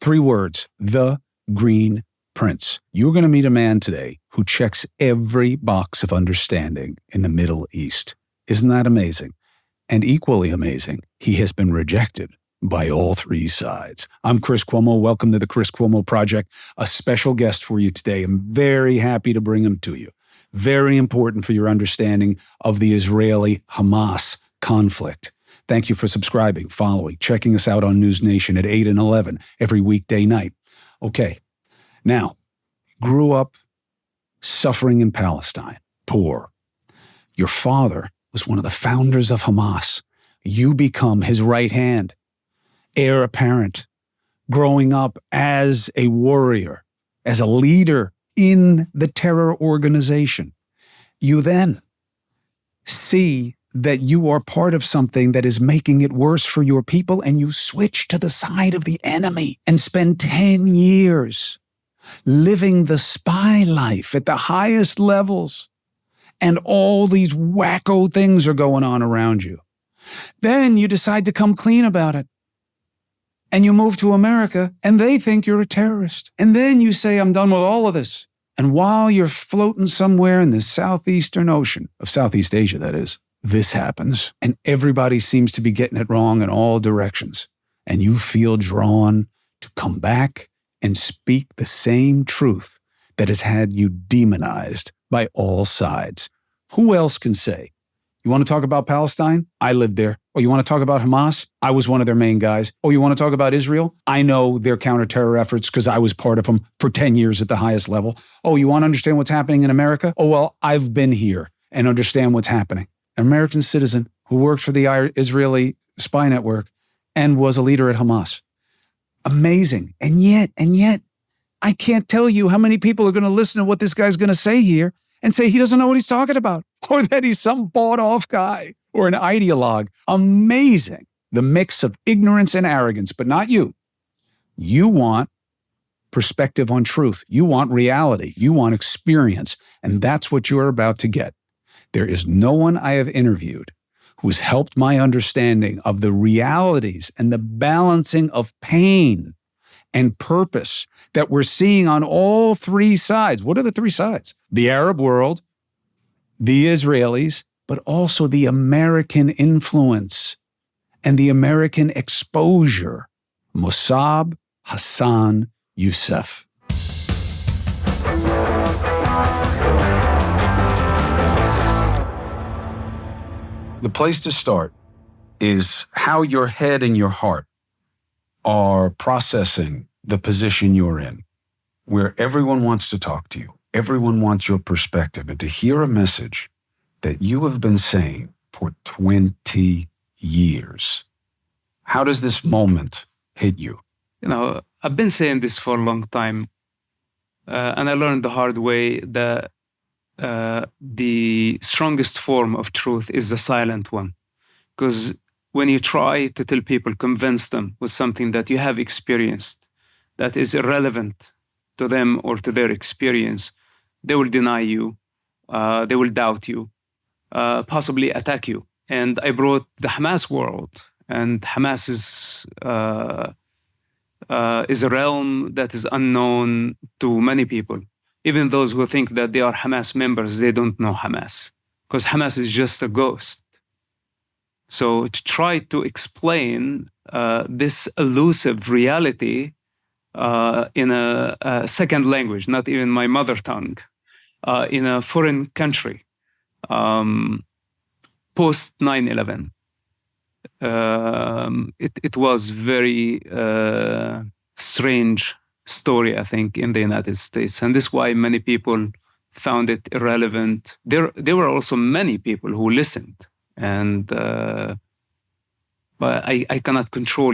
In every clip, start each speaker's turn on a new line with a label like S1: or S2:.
S1: 3 words, The Green Prince. You're going to meet a man today who checks every box of understanding in the Middle East. Isn't that amazing? And equally amazing, he has been rejected by all 3 sides. I'm Chris Cuomo. Welcome to the Chris Cuomo Project. A special guest for you today. I'm very happy to bring him to you. Very important for your understanding of the Israeli-Hamas conflict. Thank you for subscribing, following, checking us out on newsnation at 8 and 11 every weekday night. Okay, now, grew up suffering in Palestine, poor. Your father was one of the founders of Hamas. You become his right hand, heir apparent, growing up as a warrior, as a leader in the terror organization. You then see that you are part of something that is making it worse for your people, and you switch to the side of the enemy and spend 10 years living the spy life at the highest levels. And all these wacko things are going on around you. Then you decide to come clean about it. And you move to America, and they think you're a terrorist. And then you say, I'm done with all of this. And while you're floating somewhere in the Southeastern Ocean, of Southeast Asia, that is, this happens, and everybody seems to be getting it wrong in all directions. And you feel drawn to come back and speak the same truth that has had you demonized by all sides. Who else can say, you want to talk about Palestine? I lived there. Oh, you want to talk about Hamas? I was one of their main guys. Oh, you want to talk about Israel? I know their counterterror efforts because I was part of them for 10 years at the highest level. Oh, you want to understand what's happening in America? Oh, well, I've been here and understand what's happening. An American citizen who worked for the Israeli spy network and was a leader at Hamas. Amazing. And yet, I can't tell you how many people are going to listen to what this guy's going to say here and say he doesn't know what he's talking about, or that he's some bought-off guy or an ideologue. Amazing. The mix of ignorance and arrogance, but not you. You want perspective on truth. You want reality. You want experience. And that's what you're about to get. There is no one I have interviewed who has helped my understanding of the realities and the balancing of pain and purpose that we're seeing on all 3 sides. What are the 3 sides? The Arab world, the Israelis, but also the American influence and the American exposure. Mosab Hassan Yousef. The place to start is how your head and your heart are processing the position you're in, where everyone wants to talk to you. Everyone wants your perspective. And to hear a message that you have been saying for 20 years, how does this moment hit you?
S2: I've been saying this for a long time. And I learned the hard way that the strongest form of truth is the silent one. Because when you try to tell people, convince them with something that you have experienced that is irrelevant to them or to their experience, they will deny you, they will doubt you, possibly attack you. And I brought the Hamas world, and Hamas is a realm that is unknown to many people. Even those who think that they are Hamas members, they don't know Hamas, because Hamas is just a ghost. So to try to explain this elusive reality in a second language, not even my mother tongue, in a foreign country, post 9/11, it was very strange story, I think, in the United States. And this is why many people found it irrelevant. There were also many people who listened. And but I cannot control,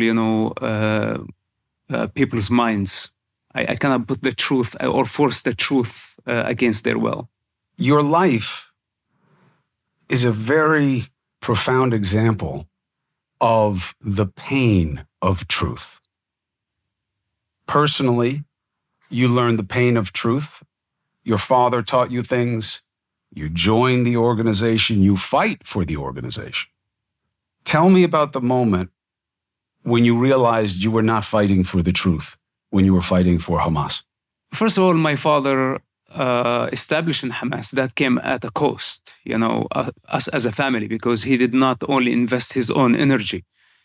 S2: people's minds. I cannot put the truth or force the truth against their will.
S1: Your life is a very profound example of the pain of truth. Personally, you learned the pain of truth. Your father taught you things. You join the organization. You fight for the organization. Tell me about the moment when you realized you were not fighting for the truth. when you were fighting for Hamas?
S2: First of all, my father established in Hamas. That came at a cost, us as a family, because he did not only invest his own energy.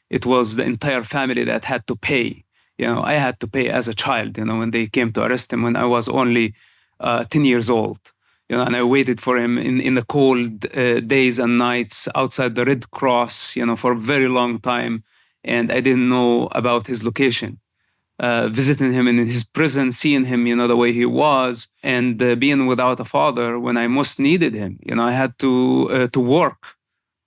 S2: It was the entire family that had to pay. I had to pay as a child, when they came to arrest him when I was only 10 years old. And I waited for him in the cold days and nights outside the Red Cross, for a very long time. And I didn't know about his location. Visiting him in his prison, seeing him, the way he was, and being without a father when I most needed him. I had to work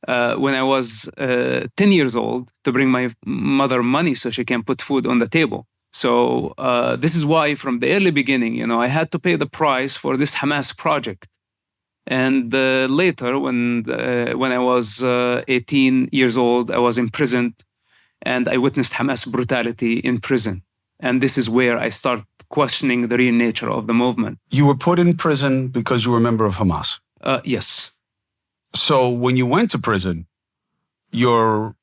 S2: when I was 10 years old to bring my mother money so she can put food on the table. So this is why from the early beginning, I had to pay the price for this Hamas project. And later, when I was 18 years old, I was imprisoned and I witnessed Hamas brutality in prison. And this is where I start questioning the real nature of the movement.
S1: You were put in prison because you were a member of Hamas.
S2: Yes.
S1: So when you went to prison, your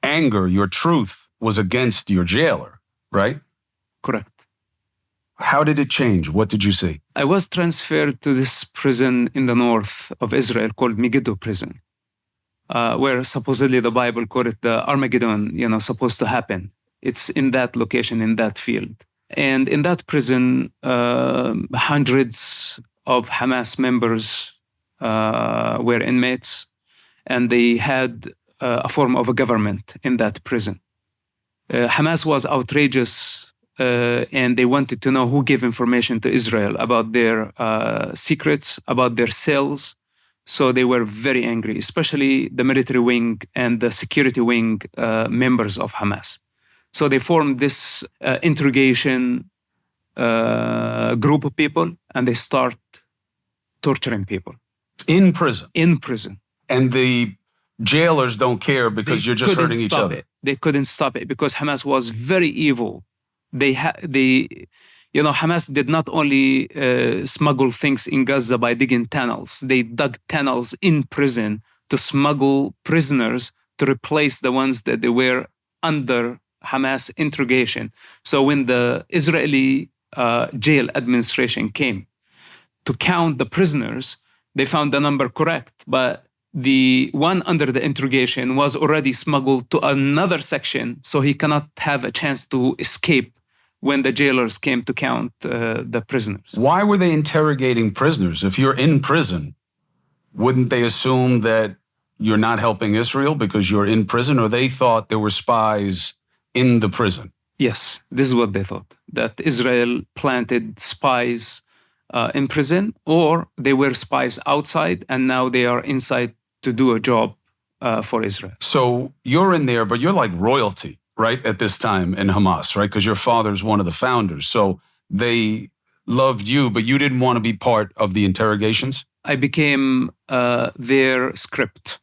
S1: anger, your truth was against your jailer, right?
S2: Correct.
S1: How did it change? What did you see?
S2: I was transferred to this prison in the north of Israel called Megiddo prison, where supposedly the Bible called it the Armageddon, supposed to happen. It's in that location, in that field. And in that prison, hundreds of Hamas members were inmates, and they had a form of a government in that prison. Hamas was outrageous, and they wanted to know who gave information to Israel about their secrets, about their cells. So they were very angry, especially the military wing and the security wing members of Hamas. So they formed this interrogation group of people, and they start torturing people.
S1: In prison?
S2: In prison.
S1: And the jailers don't care because you're just hurting each other?
S2: They couldn't stop it because Hamas was very evil. Hamas did not only smuggle things in Gaza by digging tunnels. They dug tunnels in prison to smuggle prisoners to replace the ones that they were under Hamas interrogation. So when the Israeli jail administration came to count the prisoners, they found the number correct. But the one under the interrogation was already smuggled to another section, so he cannot have a chance to escape when the jailers came to count the prisoners.
S1: Why were they interrogating prisoners? If you're in prison, wouldn't they assume that you're not helping Israel because you're in prison, or they thought there were spies in the prison?
S2: Yes, this is what they thought, that Israel planted spies in prison, or they were spies outside and now they are inside to do a job for Israel.
S1: So you're in there, but you're like royalty, right, at this time in Hamas, right? Because your father's one of the founders. So they loved you, but you didn't want to be part of the interrogations?
S2: I became their script.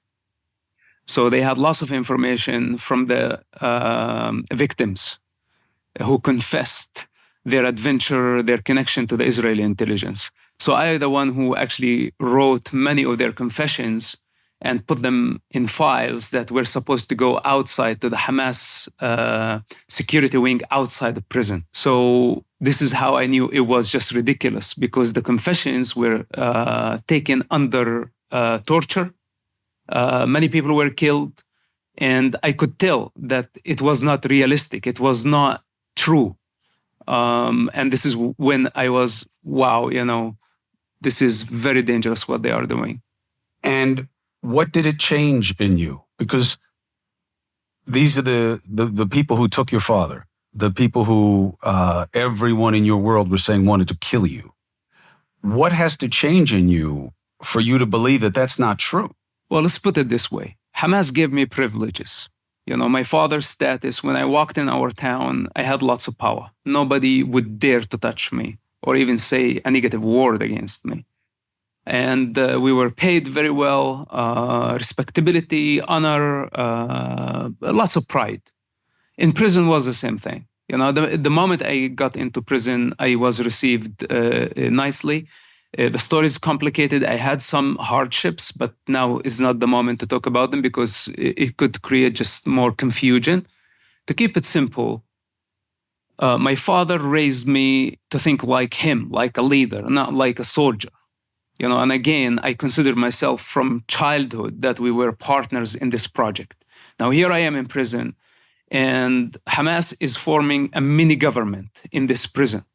S2: So they had lots of information from the victims who confessed their adventure, their connection to the Israeli intelligence. So I am the one who actually wrote many of their confessions and put them in files that were supposed to go outside to the Hamas security wing outside the prison. So this is how I knew it was just ridiculous, because the confessions were taken under torture. Many people were killed, and I could tell that it was not realistic. It was not true. And this is when I was, wow, this is very dangerous what they are doing.
S1: And what did it change in you? Because these are the people who took your father, the people who everyone in your world was saying wanted to kill you. What has to change in you for you to believe that that's not true?
S2: Well, let's put it this way. Hamas gave me privileges. My father's status, when I walked in our town, I had lots of power. Nobody would dare to touch me or even say a negative word against me. And we were paid very well, respectability, honor, lots of pride. In prison was the same thing. The moment I got into prison, I was received nicely. The story is complicated. I had some hardships, but now is not the moment to talk about them because it could create just more confusion. To keep it simple, My father raised me to think like him, like a leader, not like a soldier. And again, I consider myself from childhood that we were partners in this project. Now, here I am in prison, and Hamas is forming a mini government in this prison.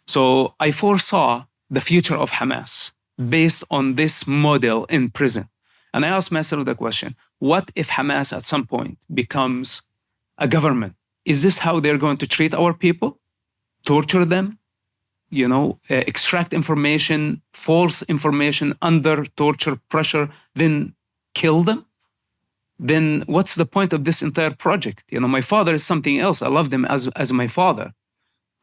S2: So I foresaw the future of Hamas based on this model in prison. And I asked myself the question, what if Hamas at some point becomes a government? Is this how they're going to treat our people? Torture them? Extract information, false information under torture, pressure, then kill them? Then what's the point of this entire project? My father is something else. I loved him as my father.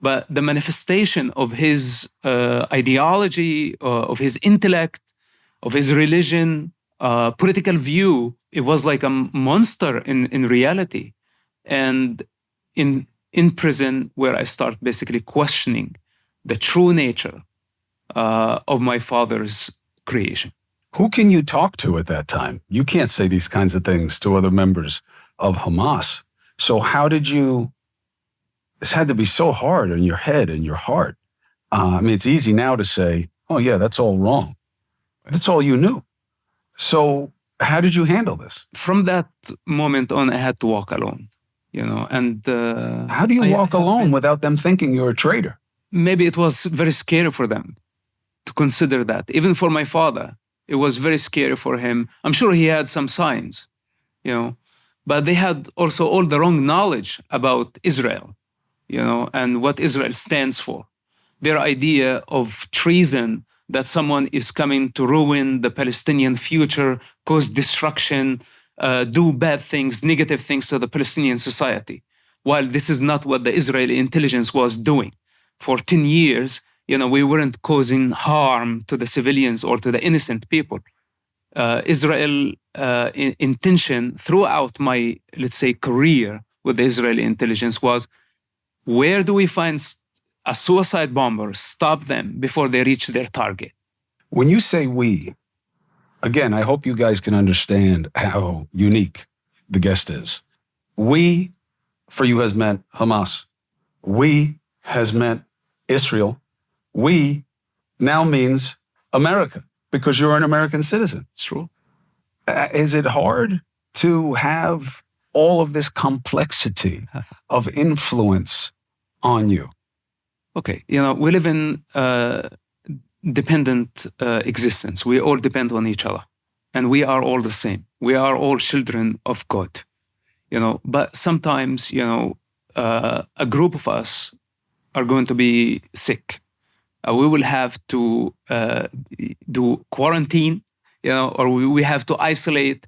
S2: But the manifestation of his ideology, of his intellect, of his religion, political view, it was like a monster in reality. And in prison, where I start basically questioning the true nature of my father's creation.
S1: Who can you talk to at that time? You can't say these kinds of things to other members of Hamas. So how did you... This had to be so hard in your head and your heart. It's easy now to say, oh, yeah, that's all wrong. That's all you knew. So how did you handle this?
S2: From that moment on, I had to walk alone, and...
S1: How do you walk alone without them thinking you're a traitor?
S2: Maybe it was very scary for them to consider that. Even for my father, it was very scary for him. I'm sure he had some signs, but they had also all the wrong knowledge about Israel, and what Israel stands for. Their idea of treason, that someone is coming to ruin the Palestinian future, cause destruction, do bad things, negative things to the Palestinian society. While this is not what the Israeli intelligence was doing. For 10 years, we weren't causing harm to the civilians or to the innocent people. Israel intention throughout my, let's say, career with the Israeli intelligence was, where do we find a suicide bomber, stop them before they reach their target?
S1: When you say we, again, I hope you guys can understand how unique the guest is. We, for you, has meant Hamas. We has meant Israel. We now means America, because you're an American citizen.
S2: It's true.
S1: Is it hard to have all of this complexity of influence on you?
S2: Okay, we live in dependent existence. We all depend on each other, and we are all the same. We are all children of God, But sometimes, a group of us are going to be sick. We will have to do quarantine, or we have to isolate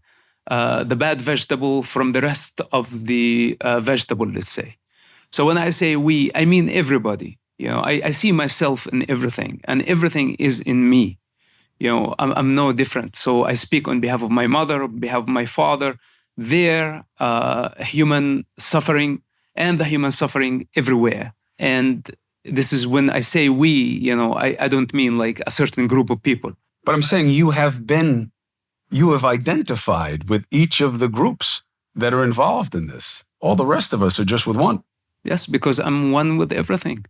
S2: the bad vegetable from the rest of the vegetable, let's say. So when I say we, I mean everybody. I see myself in everything, and everything is in me. I'm no different. So I speak on behalf of my mother, on behalf of my father, their human suffering, and the human suffering everywhere. And this is when I say we, I don't mean like a certain group of people.
S1: But I'm saying you have identified with each of the groups that are involved in this. All the rest of us are just with one.
S2: Yes, because I'm one with everything,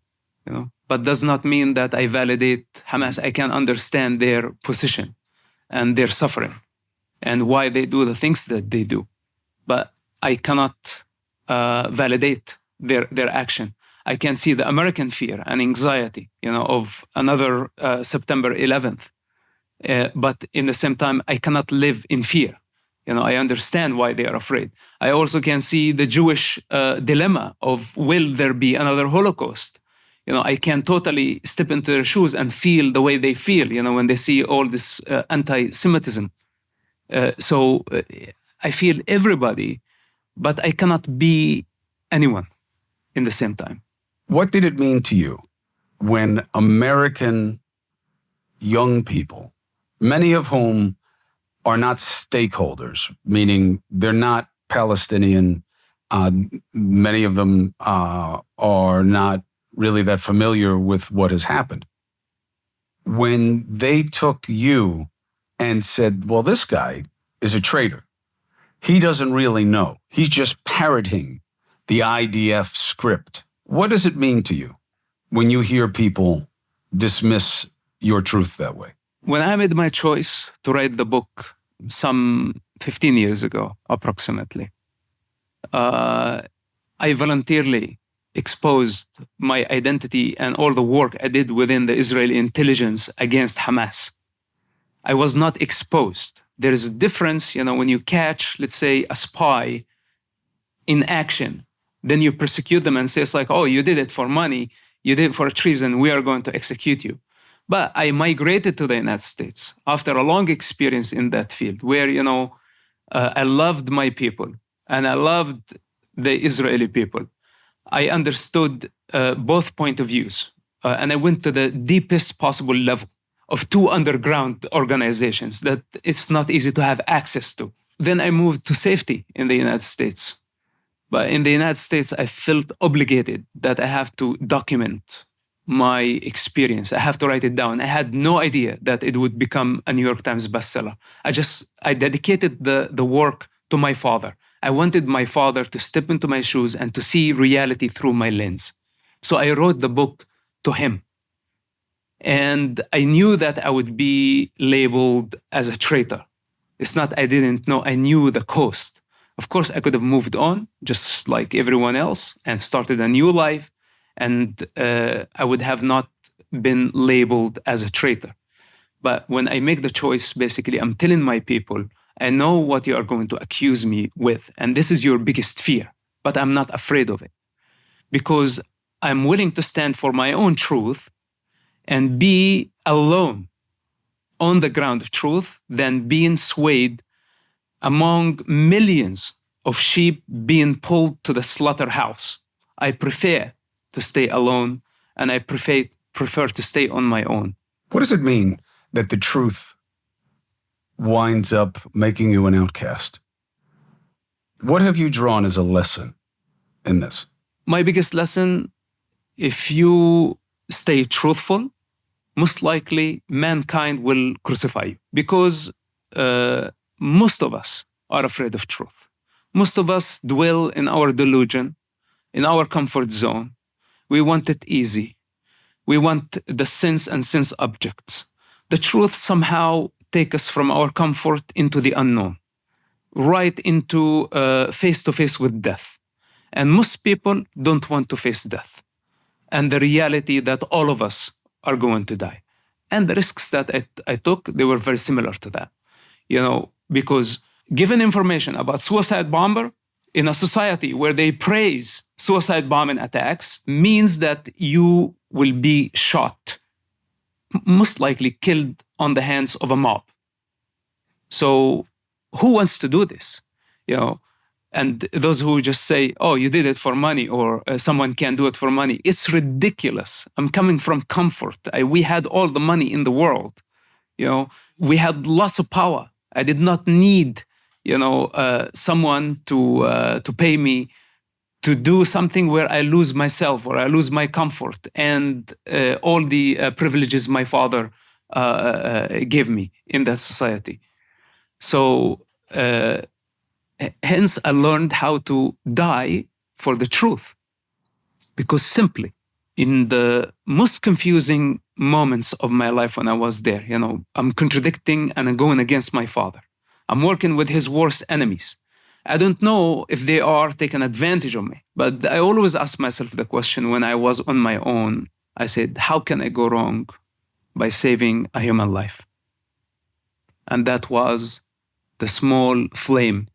S2: But does not mean that I validate Hamas. I can understand their position and their suffering and why they do the things that they do. But I cannot validate their action. I can see the American fear and anxiety, of another September 11th. But in the same time, I cannot live in fear. I understand why they are afraid. I also can see the Jewish dilemma of, will there be another Holocaust? I can totally step into their shoes and feel the way they feel, when they see all this anti-Semitism. So I feel everybody, but I cannot be anyone in the same time.
S1: What did it mean to you when American young people, many of whom are not stakeholders, meaning they're not Palestinian, many of them are not really that familiar with what has happened, when they took you and said, well, this guy is a traitor. He doesn't really know. He's just parroting the IDF script. What does it mean to you when you hear people dismiss your truth that way?
S2: When I made my choice to write the book some 15 years ago, approximately, I voluntarily exposed my identity and all the work I did within the Israeli intelligence against Hamas. I was not exposed. There is a difference, when you catch, let's say, a spy in action, then you persecute them and say, it's like, oh, you did it for money, you did it for treason, we are going to execute you. But I migrated to the United States after a long experience in that field where, I loved my people and I loved the Israeli people. I understood both point of views. And I went to the deepest possible level of two underground organizations that it's not easy to have access to. Then I moved to safety in the United States. But in the United States, I felt obligated that I have to document my experience. I have to write it down. I had no idea that it would become a New York Times bestseller. I dedicated the work to my father. I wanted my father to step into my shoes and to see reality through my lens. So I wrote the book to him. And I knew that I would be labeled as a traitor. It's not I didn't know, I knew the cost. Of course, I could have moved on just like everyone else and started a new life. And I would have not been labeled as a traitor. But when I make the choice, basically, I'm telling my people, I know what you are going to accuse me with. And this is your biggest fear, but I'm not afraid of it. Because I'm willing to stand for my own truth and be alone on the ground of truth than being swayed among millions of sheep being pulled to the slaughterhouse. I prefer to stay alone, and I prefer to stay on my own.
S1: What does it mean that the truth winds up making you an outcast? What have you drawn as a lesson in this?
S2: My biggest lesson, if you stay truthful, most likely mankind will crucify you because most of us are afraid of truth. Most of us dwell in our delusion, in our comfort zone. We want it easy. We want the sense and sense objects. The truth somehow takes us from our comfort into the unknown, right into face-to-face with death. And most people don't want to face death and the reality that all of us are going to die. And the risks that I took, they were very similar to that. Because given information about suicide bomber in a society where they praise suicide bombing attacks means that you will be shot, most likely killed on the hands of a mob. So who wants to do this? And those who just say, oh, you did it for money, or someone can't do it for money. It's ridiculous. I'm coming from comfort. We had all the money in the world. We had lots of power. I did not need, someone to pay me to do something where I lose myself or I lose my comfort and all the privileges my father gave me in that society. So hence I learned how to die for the truth. Because simply in the most confusing moments of my life when I was there, I'm contradicting and I'm going against my father. I'm working with his worst enemies. I don't know if they are taking advantage of me, but I always ask myself the question when I was on my own. I said, how can I go wrong by saving a human life? And that was the small flame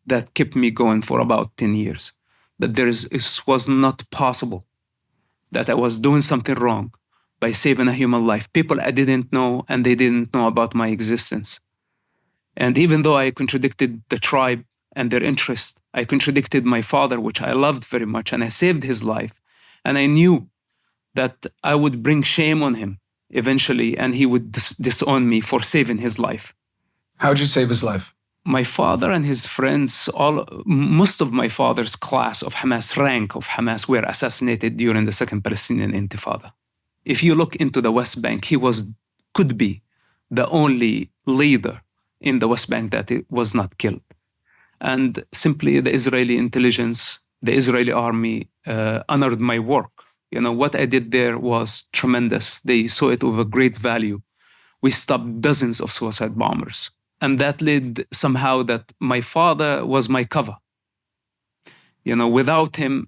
S2: that kept me going for about 10 years. That it was not possible that I was doing something wrong by saving a human life. People I didn't know, and they didn't know about my existence. And even though I contradicted the tribe and their interest, I contradicted my father, which I loved very much, and I saved his life. And I knew that I would bring shame on him eventually, and he would disown me for saving his life.
S1: How'd you save his life?
S2: My father and his friends, most of my father's class of Hamas, rank of Hamas, were assassinated during the Second Palestinian Intifada. If you look into the West Bank, he could be the only leader in the West Bank that was not killed. And simply the Israeli intelligence the Israeli army honored my work. What I did there was tremendous. They saw it with a great value. We stopped dozens of suicide bombers. And that led somehow that my father was my cover. Without him,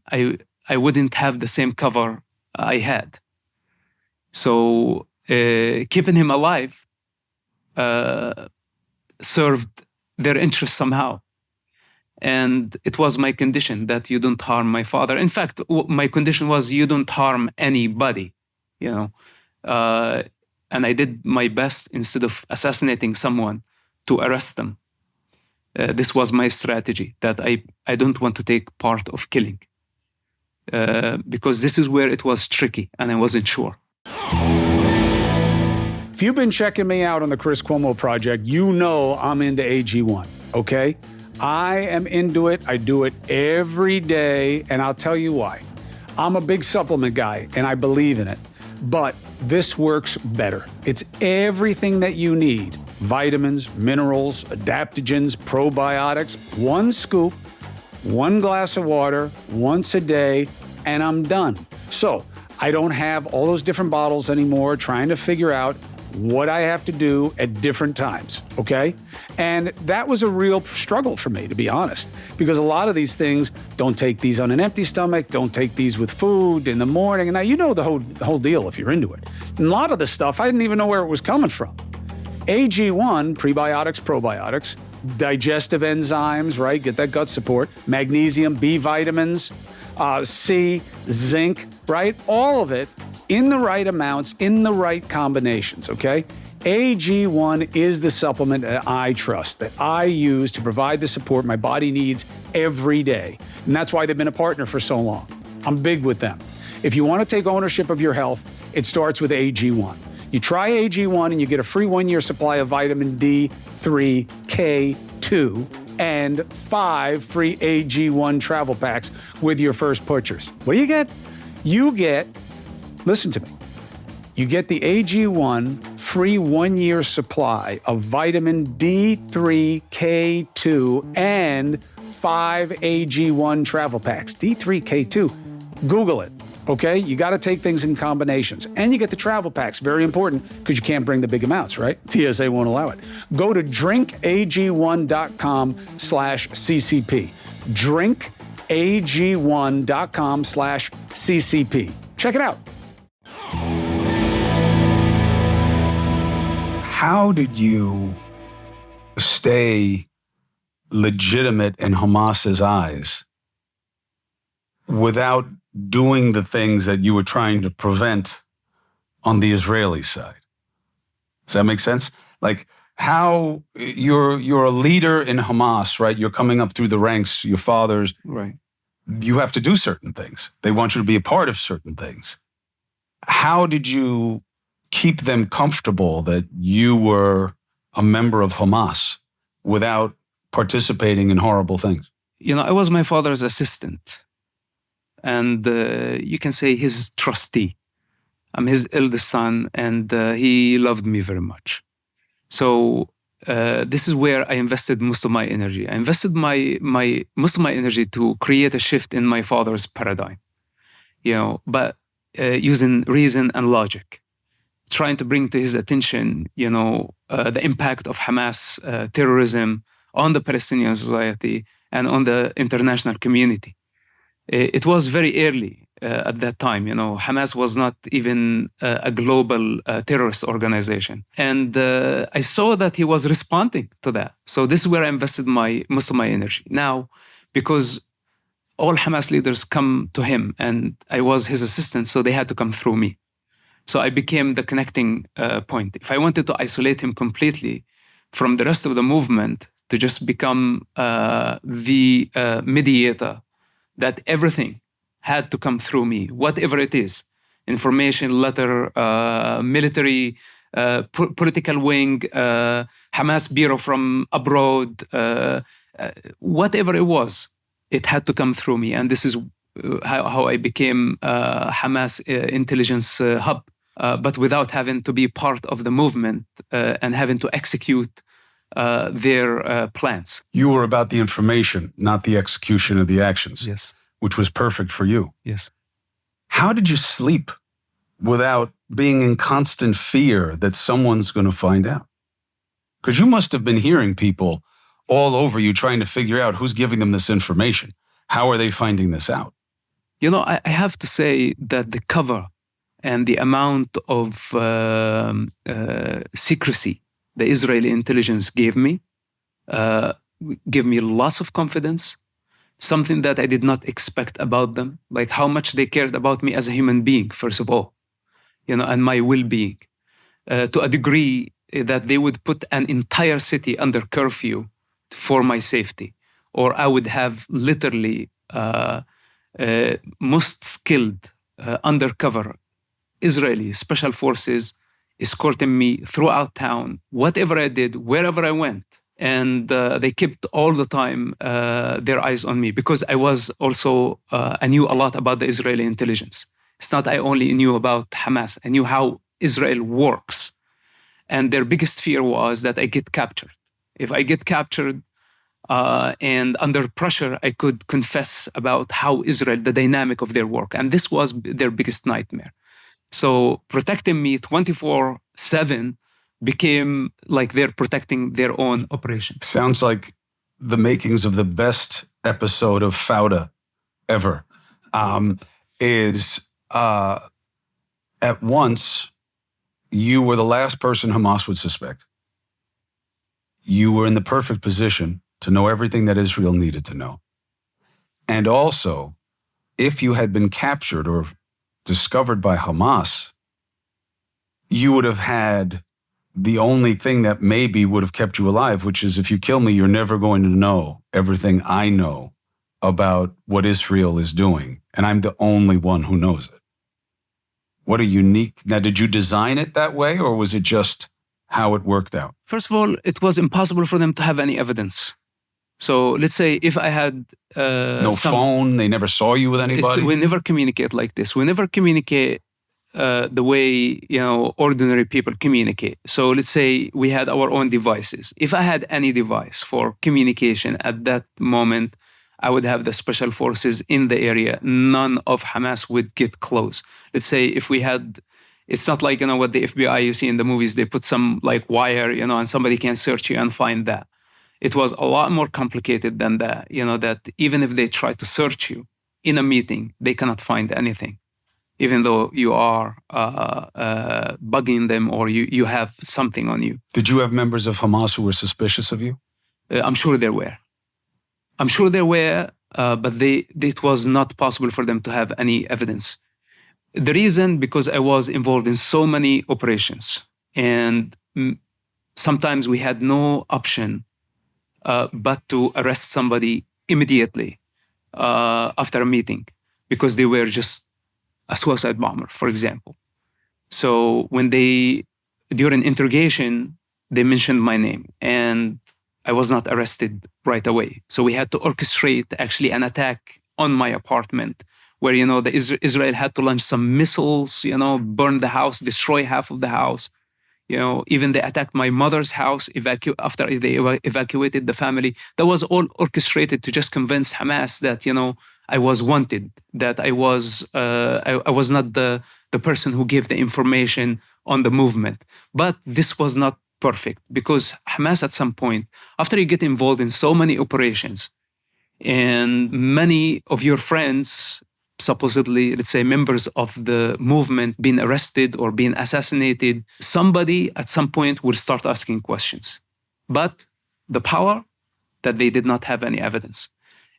S2: I wouldn't have the same cover I had. So keeping him alive served their interest somehow. And it was my condition that you don't harm my father. In fact, my condition was you don't harm anybody, and I did my best instead of assassinating someone to arrest them. This was my strategy, that I don't want to take part of killing because this is where it was tricky and I wasn't sure.
S1: If you've been checking me out on the Chris Cuomo Project, you know I'm into AG1, okay? I am into it. I do it every day, and I'll tell you why. I'm a big supplement guy, and I believe in it. But this works better. It's everything that you need. Vitamins, minerals, adaptogens, probiotics. One scoop, one glass of water, once a day, and I'm done. So I don't have all those different bottles anymore trying to figure out what I have to do at different times, okay? And that was a real struggle for me, to be honest, because a lot of these things, don't take these on an empty stomach, don't take these with food in the morning. And now you know the whole deal if you're into it. And a lot of the stuff, I didn't even know where it was coming from. AG1, prebiotics, probiotics, digestive enzymes, right? Get that gut support, magnesium, B vitamins, C, zinc, right? All of it in the right amounts, in the right combinations, okay? AG1 is the supplement that I trust, that I use to provide the support my body needs every day. And that's why they've been a partner for so long. I'm big with them. If you want to take ownership of your health, it starts with AG1. You try AG1 and you get a free 1-year supply of vitamin D3, K2, and 5 free AG1 travel packs with your first purchase. What do you get? You get, listen to me, you get the AG1 free 1-year supply of vitamin D3, K2, and 5 AG1 travel packs. D3, K2, Google it, okay? You got to take things in combinations. And you get the travel packs, very important, because you can't bring the big amounts, right? TSA won't allow it. Go to drinkag1.com/CCP. drinkag1.com/CCP. Check it out. How did you stay legitimate in Hamas's eyes without doing the things that you were trying to prevent on the Israeli side? Does that make sense? Like, how you're a leader in Hamas, right? You're coming up through the ranks, your fathers.
S2: Right.
S1: You have to do certain things. They want you to be a part of certain things. How did you keep them comfortable that you were a member of Hamas without participating in horrible things?
S2: I was my father's assistant, and you can say his trustee. I'm his eldest son, and he loved me very much. So this is where I invested most of my energy. I invested most of my energy to create a shift in my father's paradigm, but using reason and logic, trying to bring to his attention, the impact of Hamas terrorism on the Palestinian society and on the international community. It was very early at that time. Hamas was not even a global terrorist organization. And I saw that he was responding to that. So this is where I invested most of my energy. Now, because all Hamas leaders come to him and I was his assistant, so they had to come through me. So I became the connecting point. If I wanted to isolate him completely from the rest of the movement, to just become the mediator, that everything had to come through me, whatever it is, information, letter, military, political wing, Hamas bureau from abroad, whatever it was, it had to come through me. And this is how I became Hamas intelligence hub, but without having to be part of the movement and having to execute their plans.
S1: You were about the information, not the execution of the actions.
S2: Yes.
S1: which was perfect for you.
S2: Yes.
S1: How did you sleep without being in constant fear that someone's going to find out? Because you must have been hearing people all over you trying to figure out who's giving them this information. How are they finding this out?
S2: You know, I have to say that the cover and the amount of secrecy the Israeli intelligence gave me lots of confidence, something that I did not expect about them, like how much they cared about me as a human being, first of all, and my well-being, to a degree that they would put an entire city under curfew for my safety, or I would have literally most skilled undercover Israeli special forces escorting me throughout town, whatever I did, wherever I went. And they kept all the time their eyes on me, because I was also, I knew a lot about the Israeli intelligence. It's not I only knew about Hamas, I knew how Israel works. And their biggest fear was that I get captured. If I get captured and under pressure, I could confess about how Israel, the dynamic of their work. And this was their biggest nightmare. So protecting me 24/7 became like they're protecting their own operation.
S1: Sounds like the makings of the best episode of Fauda ever. At once, you were the last person Hamas would suspect. You were in the perfect position to know everything that Israel needed to know. And also, if you had been captured or discovered by Hamas, you would have had the only thing that maybe would have kept you alive, which is, if you kill me, you're never going to know everything I know about what Israel is doing. And I'm the only one who knows it. What a unique... Now, did you design it that way, or was it just how it worked out?
S2: First of all, it was impossible for them to have any evidence. So let's say if I had...
S1: no phone, they never saw you with anybody?
S2: We never communicate like this. We never communicate the way, ordinary people communicate. So let's say we had our own devices. If I had any device for communication at that moment, I would have the special forces in the area. None of Hamas would get close. Let's say if we had... It's not like, what the FBI you see in the movies, they put some like wire, and somebody can search you and find that. It was a lot more complicated than that, that even if they try to search you in a meeting, they cannot find anything, even though you are bugging them or you have something on you.
S1: Did you have members of Hamas who were suspicious of you?
S2: I'm sure there were. But it was not possible for them to have any evidence. The reason, because I was involved in so many operations, and sometimes we had no option but to arrest somebody immediately after a meeting, because they were just a suicide bomber, for example. So when during interrogation, they mentioned my name, and I was not arrested right away. So we had to orchestrate actually an attack on my apartment, where, Israel had to launch some missiles, burn the house, destroy half of the house. Even they attacked my mother's house after they evacuated the family. That was all orchestrated to just convince Hamas that, I was wanted, that I was not the person who gave the information on the movement. But this was not perfect, because Hamas at some point, after you get involved in so many operations, and many of your friends, supposedly, let's say, members of the movement being arrested or being assassinated, somebody at some point will start asking questions. But the power, that they did not have any evidence.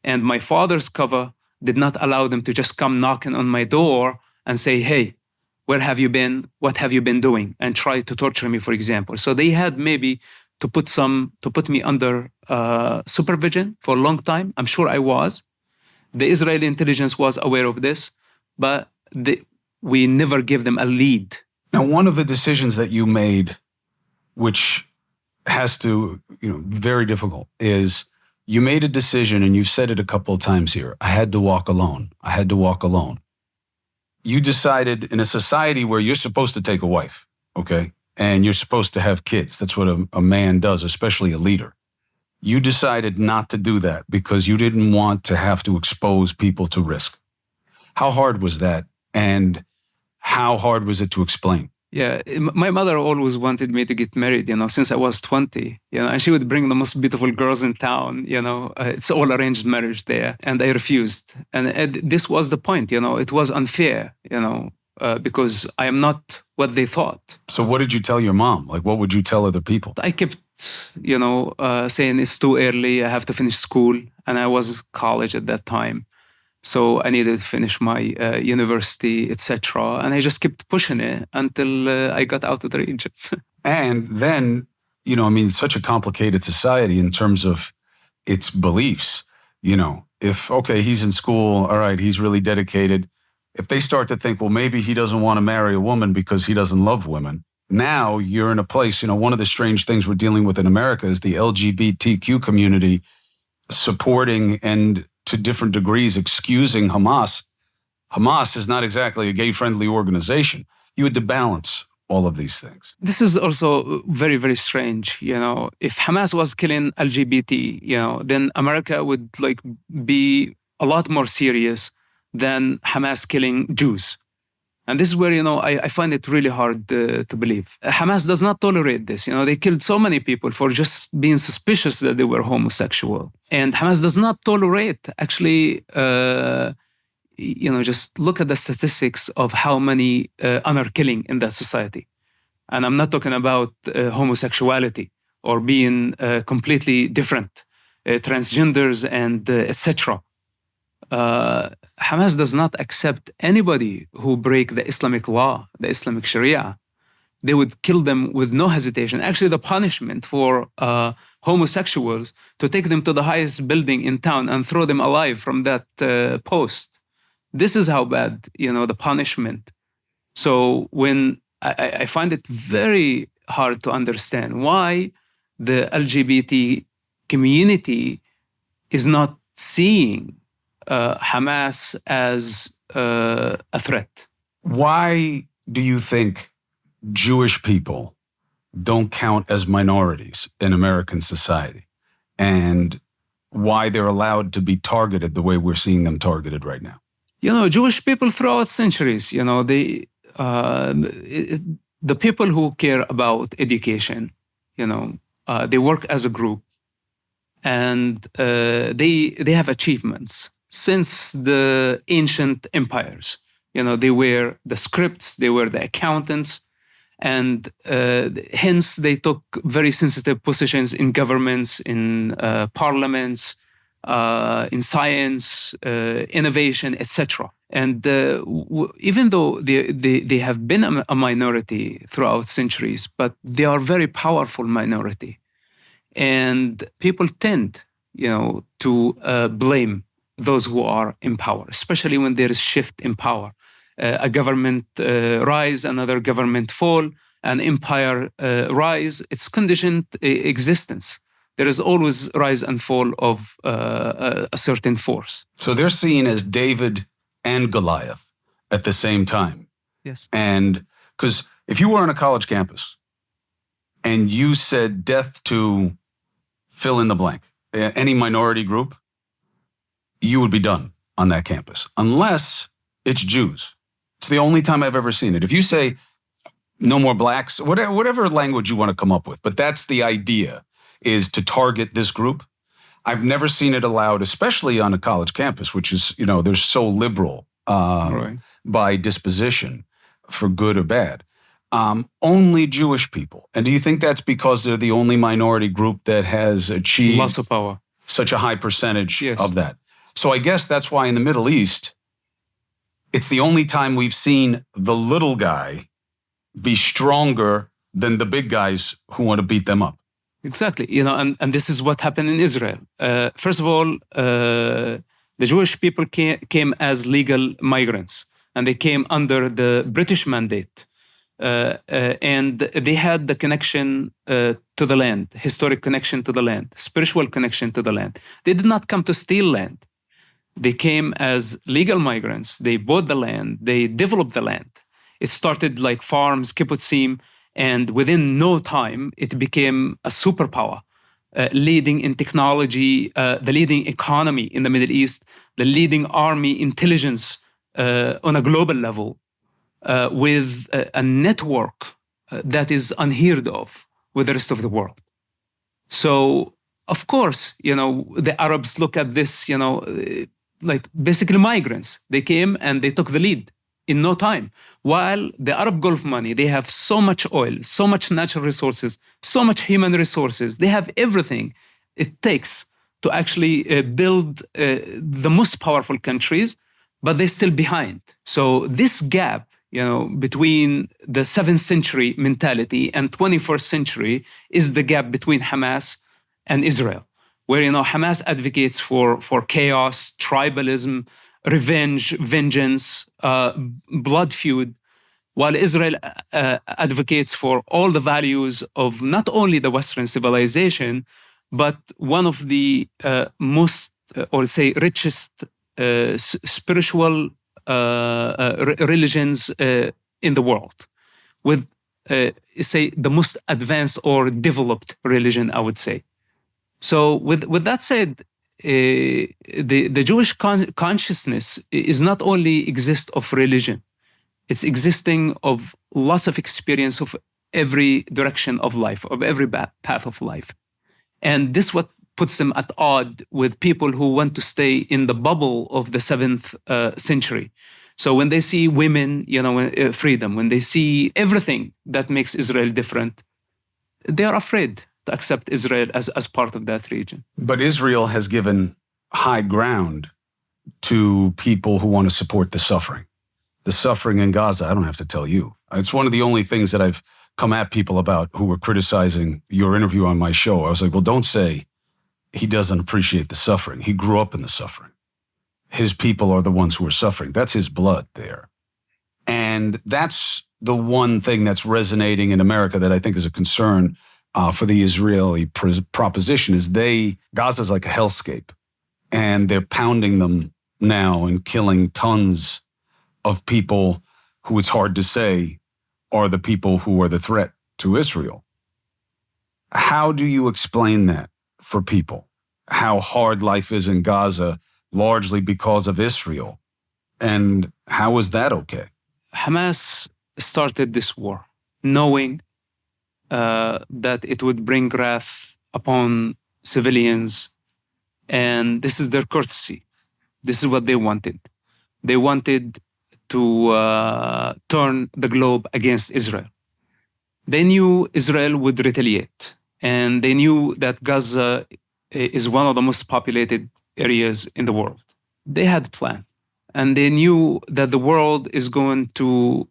S2: And my father's cover did not allow them to just come knocking on my door and say, hey, where have you been? What have you been doing? And try to torture me, for example. So they had maybe to put me under supervision for a long time. I'm sure I was. The Israeli intelligence was aware of this, but we never gave them a lead.
S1: Now, one of the decisions that you made, which has to, very difficult, is you made a decision, and you've said it a couple of times here. I had to walk alone. I had to walk alone. You decided, in a society where you're supposed to take a wife, okay, and you're supposed to have kids. That's what a man does, especially a leader. You decided not to do that because you didn't want to have to expose people to risk. How hard was that? And how hard was it to explain?
S2: Yeah, my mother always wanted me to get married, since I was 20, and she would bring the most beautiful girls in town, it's all arranged marriage there. And I refused. And this was the point, it was unfair, because I am not what they thought.
S1: So what did you tell your mom? Like, what would you tell other people?
S2: I kept, saying it's too early, I have to finish school. And I was college at that time. So I needed to finish my university, etc. And I just kept pushing it until I got out of the region.
S1: And then, such a complicated society in terms of its beliefs. If, okay, he's in school, all right, he's really dedicated. If they start to think, well, maybe he doesn't want to marry a woman because he doesn't love women. Now you're in a place, one of the strange things we're dealing with in America is the LGBTQ community supporting and to different degrees excusing Hamas. Hamas is not exactly a gay-friendly organization. You had to balance all of these things.
S2: This is also very, very strange. If Hamas was killing LGBT, then America would be a lot more serious than Hamas killing Jews. And this is where, I find it really hard to believe. Hamas does not tolerate this. They killed so many people for just being suspicious that they were homosexual. And Hamas does not tolerate, actually, just look at the statistics of how many honor killing in that society. And I'm not talking about homosexuality or being completely different, transgenders and etc. Hamas does not accept anybody who break the Islamic law, the Islamic Sharia. They would kill them with no hesitation. Actually, the punishment for homosexuals to take them to the highest building in town and throw them alive from that post. This is how bad, the punishment. So when I find it very hard to understand why the LGBT community is not seeing Hamas as a threat.
S1: Why do you think Jewish people don't count as minorities in American society, and why they're allowed to be targeted the way we're seeing them targeted right now?
S2: Jewish people throughout centuries, the people who care about education, they work as a group, and they have achievements since the ancient empires. They were the scripts, they were the accountants, and hence they took very sensitive positions in governments, in parliaments, in science, innovation, etc. And even though they have been a minority throughout centuries, but they are a very powerful minority. And people tend, to blame those who are in power, especially when there is shift in power. A government rise, another government fall, an empire rise. It's conditioned existence. There is always rise and fall of a certain force.
S1: So they're seen as David and Goliath at the same time.
S2: Yes.
S1: And because if you were on a college campus and you said death to fill in the blank, any minority group, you would be done on that campus, unless it's Jews. It's the only time I've ever seen it. If you say no more blacks, whatever language you want to come up with, but that's the idea, is to target this group. I've never seen it allowed, especially on a college campus, which is, they're so liberal
S2: Right.
S1: by disposition, for good or bad. Only Jewish people. And do you think that's because they're the only minority group that has achieved
S2: Lots of power,
S1: such a high percentage
S2: Yes.
S1: of that? So I guess that's why in the Middle East, it's the only time we've seen the little guy be stronger than the big guys who want to beat them up.
S2: Exactly. And this is what happened in Israel. First of all, the Jewish people came as legal migrants, and they came under the British mandate. And they had the connection to the land, historic connection to the land, spiritual connection to the land. They did not come to steal land. They came as legal migrants. They bought the land. They developed the land. It started like farms, kibbutzim, and within no time, it became a superpower. leading in technology, the leading economy in the Middle East, the leading army intelligence on a global level, with a network that is unheard of with the rest of the world. So, of course, the Arabs look at this, like basically migrants. They came and they took the lead in no time. While the Arab Gulf money, they have so much oil, so much natural resources, so much human resources. They have everything it takes to actually build the most powerful countries, but they're still behind. So this gap, between the 7th century mentality and 21st century is the gap between Hamas and Israel, where Hamas advocates for chaos, tribalism, revenge, vengeance, blood feud, while Israel advocates for all the values of not only the Western civilization, but one of the most, or say, richest spiritual religions in the world, with, say, the most advanced or developed religion, I would say. So with that said, the Jewish consciousness is not only exist of religion, it's existing of lots of experience of every direction of life, of every path of life. And this what puts them at odds with people who want to stay in the bubble of the 7th century. So when they see women, freedom, when they see everything that makes Israel different, they are afraid to accept Israel as part of that region.
S1: But Israel has given high ground to people who want to support the suffering. The suffering in Gaza, I don't have to tell you. It's one of the only things that I've come at people about who were criticizing your interview on my show. I was like, well, don't say he doesn't appreciate the suffering. He grew up in the suffering. His people are the ones who are suffering. That's his blood there. And that's the one thing that's resonating in America that I think is a concern for the Israeli proposition is Gaza's like a hellscape. And they're pounding them now and killing tons of people who it's hard to say are the people who are the threat to Israel. How do you explain that for people? How hard life is in Gaza, largely because of Israel. And how is that okay?
S2: Hamas started this war knowing that it would bring wrath upon civilians. And this is their courtesy. This is what they wanted. They wanted to turn the globe against Israel. They knew Israel would retaliate. And they knew that Gaza is one of the most populated areas in the world. They had a plan. And they knew that the world is going to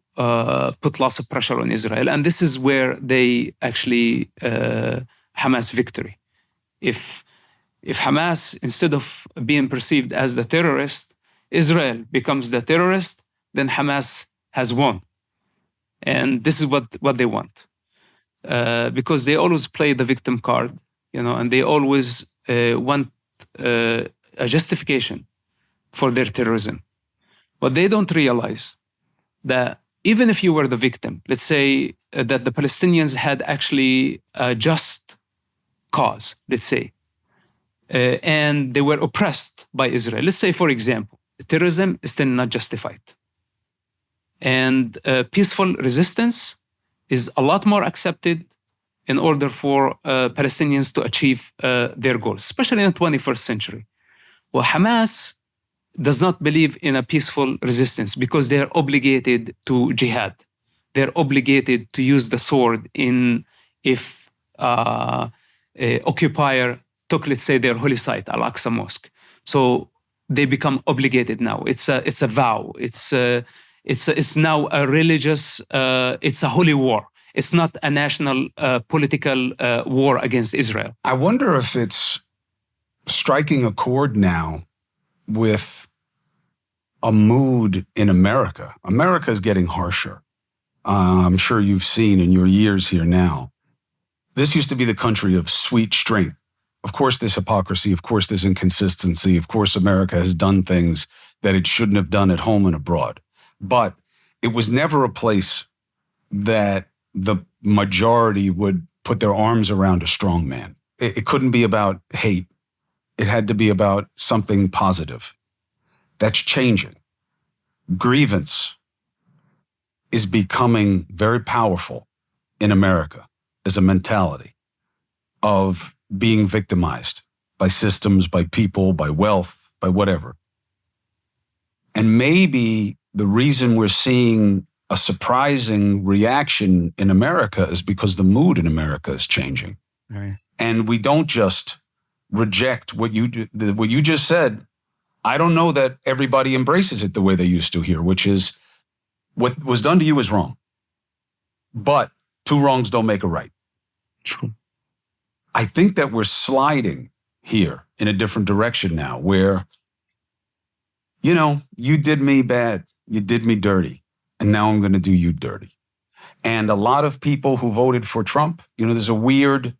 S2: put lots of pressure on Israel. And this is where they actually, Hamas victory. If Hamas, instead of being perceived as the terrorist, Israel becomes the terrorist, then Hamas has won. And this is what they want. Because they always play the victim card, and they always want a justification for their terrorism. But they don't realize that even if you were the victim, let's say that the Palestinians had actually a just cause, let's say, and they were oppressed by Israel. Let's say, for example, terrorism is still not justified. And peaceful resistance is a lot more accepted in order for Palestinians to achieve their goals, especially in the 21st century. Well, Hamas does not believe in a peaceful resistance because they are obligated to jihad. They're obligated to use the sword if occupier took, let's say, their holy site, Al-Aqsa Mosque. So they become obligated now. It's a vow. It's now a religious. It's a holy war. It's not a national political war against Israel.
S1: I wonder if it's striking a chord now with a mood in America. America is getting harsher. I'm sure you've seen in your years here now. This used to be the country of sweet strength. Of course, there's hypocrisy. Of course, there's inconsistency. Of course, America has done things that it shouldn't have done at home and abroad. But it was never a place that the majority would put their arms around a strong man. it couldn't be about hate. It had to be about something positive. That's changing. Grievance is becoming very powerful in America as a mentality of being victimized by systems, by people, by wealth, by whatever. And maybe the reason we're seeing a surprising reaction in America is because the mood in America is changing.
S2: Right.
S1: And we don't just reject what you just said. I don't know that everybody embraces it the way they used to here, which is what was done to you is wrong. But two wrongs don't make a right.
S2: True.
S1: I think that we're sliding here in a different direction now where, you did me bad, you did me dirty, and now I'm going to do you dirty. And a lot of people who voted for Trump, there's a weird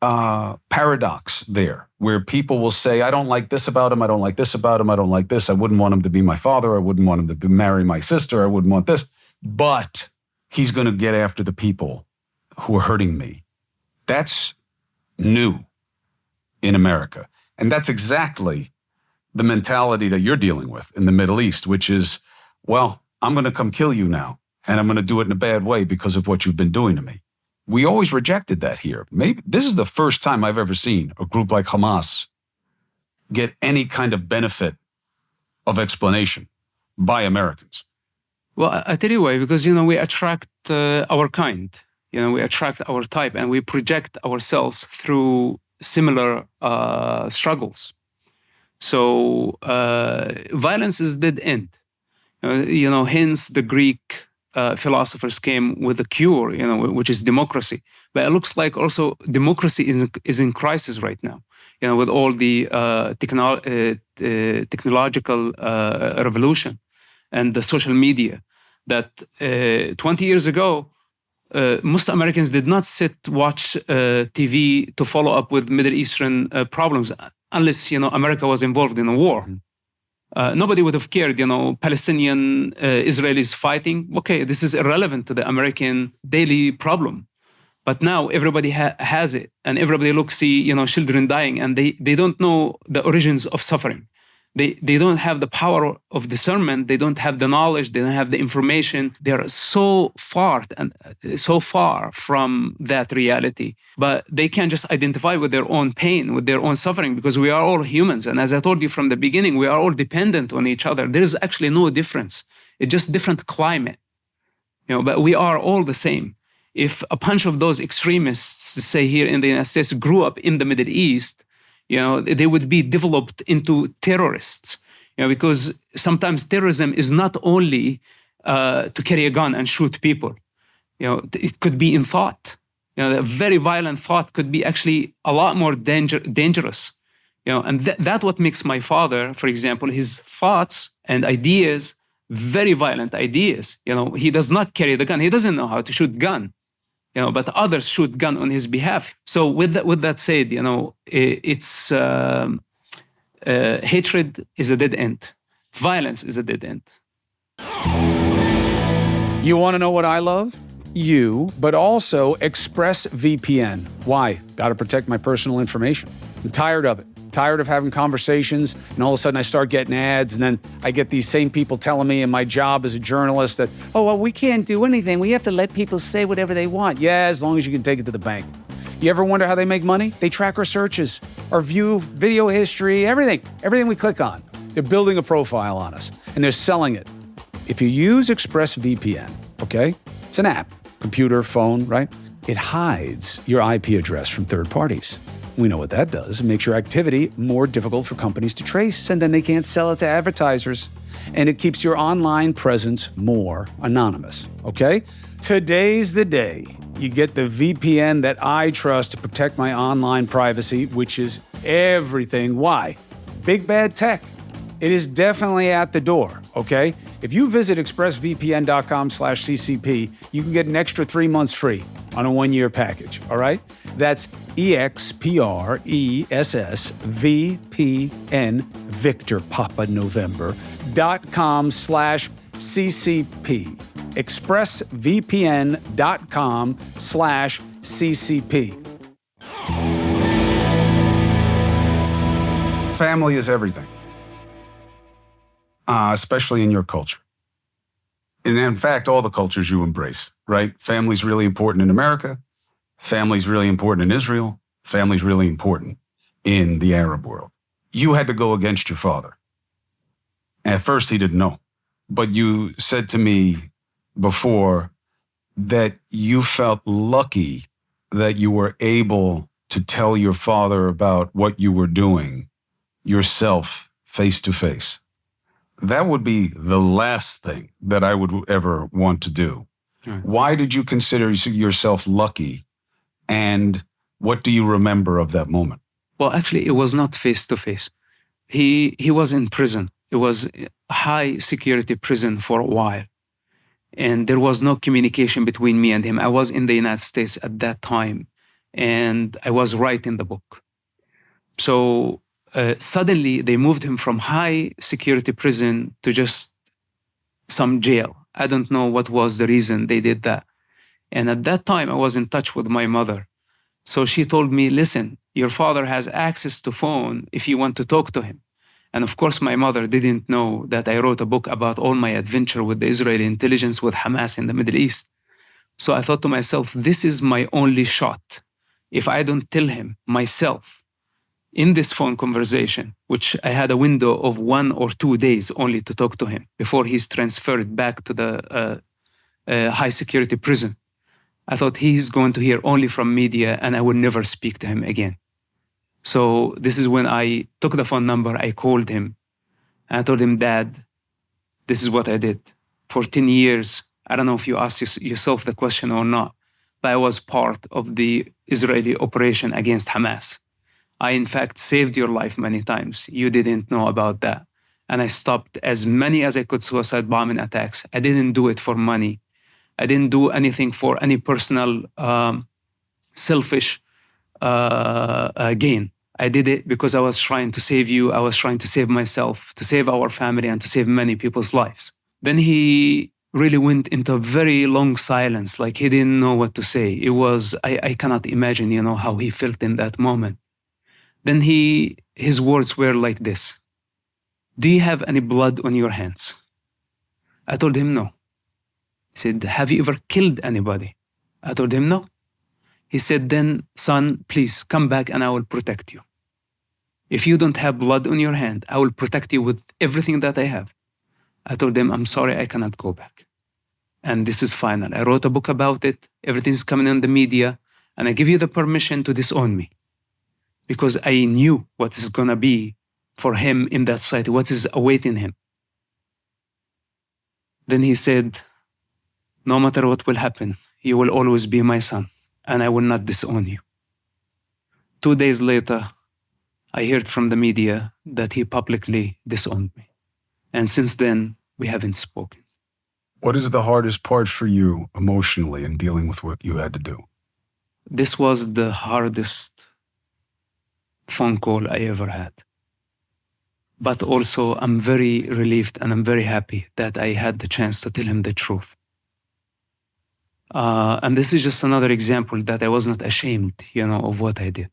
S1: paradox there where people will say, I don't like this about him. I don't like this about him. I don't like this. I wouldn't want him to be my father. I wouldn't want him to marry my sister. I wouldn't want this. But he's going to get after the people who are hurting me. That's new in America. And that's exactly the mentality that you're dealing with in the Middle East, which is, well, I'm going to come kill you now. And I'm going to do it in a bad way because of what you've been doing to me. We always rejected that here. Maybe this is the first time I've ever seen a group like Hamas get any kind of benefit of explanation by Americans.
S2: Well, I tell you why, because, we attract our kind, we attract our type, and we project ourselves through similar struggles. So violence is dead end. Hence the Greek philosophers came with a cure, which is democracy. But it looks like also democracy is in crisis right now, with all the technological revolution and the social media that 20 years ago, most Americans did not watch TV to follow up with Middle Eastern problems unless, America was involved in a war. Mm-hmm. Nobody would have cared, Palestinian Israelis fighting. Okay, this is irrelevant to the American daily problem. But now everybody has it, and everybody see, children dying, and they don't know the origins of suffering. They don't have the power of discernment. They don't have the knowledge. They don't have the information. They are so far from that reality. But they can just identify with their own pain, with their own suffering, because we are all humans. And as I told you from the beginning, we are all dependent on each other. There is actually no difference. It's just different climate. But we are all the same. If a bunch of those extremists, say here in the United States, grew up in the Middle East, they would be developed into terrorists, because sometimes terrorism is not only to carry a gun and shoot people. It could be in thought. A very violent thought could be actually a lot more dangerous. And that's what makes my father, for example, his thoughts and ideas, very violent ideas. He does not carry the gun. He doesn't know how to shoot gun. But others shoot gun on his behalf. So with that said, it's hatred is a dead end. Violence is a dead end.
S1: You want to know what I love? You, but also ExpressVPN. Why? Got to protect my personal information. I'm tired of it. Tired of having conversations, and all of a sudden I start getting ads, and then I get these same people telling me in my job as a journalist that, oh, well, we can't do anything. We have to let people say whatever they want. Yeah, as long as you can take it to the bank. You ever wonder how they make money? They track our searches, our view, video history, everything we click on. They're building a profile on us, and they're selling it. If you use ExpressVPN, okay, it's an app, computer, phone, right? It hides your IP address from third parties. We know what that does. It makes your activity more difficult for companies to trace, and then they can't sell it to advertisers. And it keeps your online presence more anonymous, okay? Today's the day you get the VPN that I trust to protect my online privacy, which is everything. Why? Big bad tech. It is definitely at the door, okay? If you visit expressvpn.com/CCP, you can get an extra 3 months free on a 1-year package, all right? That's EXPRESSVPN, Victor Papa November, .com/CCP. expressvpn.com/CCP. Family is everything, especially in your culture. And in fact, all the cultures you embrace, right? Family's really important in America. Family's really important in Israel. Family's really important in the Arab world. You had to go against your father. At first, he didn't know. But you said to me before that you felt lucky that you were able to tell your father about what you were doing yourself face to face. That would be the last thing that I would ever want to do.
S2: Right.
S1: Why did you consider yourself lucky? And what do you remember of that moment?
S2: Well, actually, it was not face to face. He was in prison. It was a high security prison for a while. And there was no communication between me and him. I was in the United States at that time, and I was writing the book. So suddenly they moved him from high security prison to just some jail. I don't know what was the reason they did that. And at that time, I was in touch with my mother. So she told me, listen, your father has access to phone if you want to talk to him. And of course, my mother didn't know that I wrote a book about all my adventure with the Israeli intelligence with Hamas in the Middle East. So I thought to myself, this is my only shot. If I don't tell him myself in this phone conversation, which I had a window of 1 or 2 days only to talk to him before he's transferred back to the high security prison, I thought he's going to hear only from media and I would never speak to him again. So this is when I took the phone number, I called him, and I told him, Dad, this is what I did. For 10 years, I don't know if you asked yourself the question or not, but I was part of the Israeli operation against Hamas. I, in fact, saved your life many times. You didn't know about that. And I stopped as many as I could suicide bombing attacks. I didn't do it for money. I didn't do anything for any personal selfish gain. I did it because I was trying to save you. I was trying to save myself, to save our family, and to save many people's lives. Then he really went into a very long silence, like he didn't know what to say. It was, I cannot imagine, how he felt in that moment. Then his words were like this: do you have any blood on your hands? I told him no. He said, have you ever killed anybody? I told him no. He said, then, son, please come back and I will protect you. If you don't have blood on your hand, I will protect you with everything that I have. I told him, I'm sorry, I cannot go back. And this is final. I wrote a book about it. Everything's coming in the media. And I give you the permission to disown me. Because I knew what is going to be for him in that society, what is awaiting him. Then he said, no matter what will happen, you will always be my son, and I will not disown you. 2 days later, I heard from the media that he publicly disowned me. And since then, we haven't spoken.
S1: What is the hardest part for you emotionally in dealing with what you had to do?
S2: This was the hardest phone call I ever had. But also, I'm very relieved and I'm very happy that I had the chance to tell him the truth. And this is just another example that I was not ashamed, of what I did.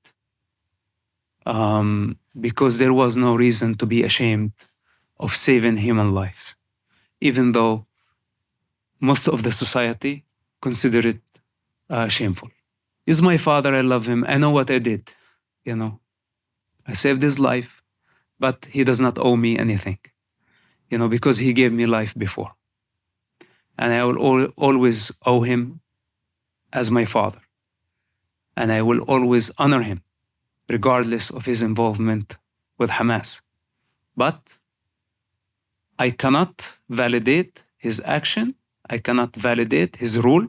S2: Because there was no reason to be ashamed of saving human lives, even though most of the society consider it shameful. He's my father, I love him, I know what I did, I saved his life, but he does not owe me anything, because he gave me life before. And I will always owe him as my father. And I will always honor him, regardless of his involvement with Hamas. But I cannot validate his action. I cannot validate his rule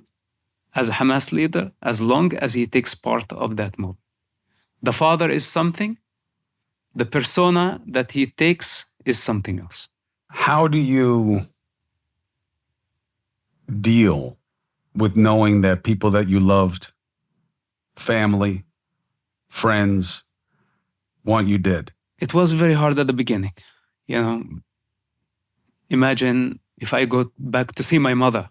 S2: as a Hamas leader as long as he takes part of that move. The father is something. The persona that he takes is something else.
S1: How do you deal with knowing that people that you loved, family, friends, want you dead?
S2: It was very hard at the beginning. Imagine if I go back to see my mother,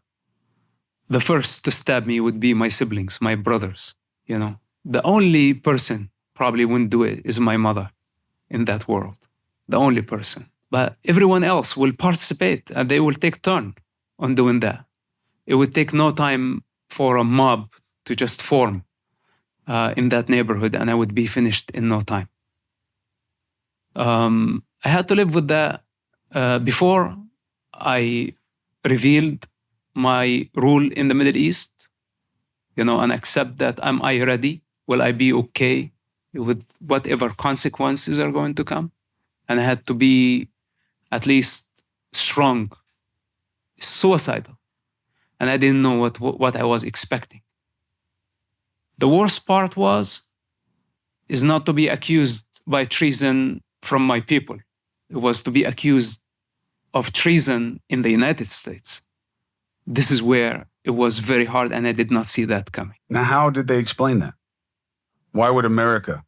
S2: the first to stab me would be my siblings, my brothers. The only person probably wouldn't do it is my mother. in that world, the only person. But everyone else will participate and they will take turn on doing that. It would take no time for a mob to just form in that neighborhood, and I would be finished in no time. I had to live with that before I revealed my rule in the Middle East, and accept that. Am I ready? Will I be okay with whatever consequences are going to come? And I had to be at least strong, suicidal. And I didn't know what I was expecting. The worst part is not to be accused by treason from my people. It was to be accused of treason in the United States. This is where it was very hard, and I did not see that coming.
S1: Now, how did they explain that? Why would America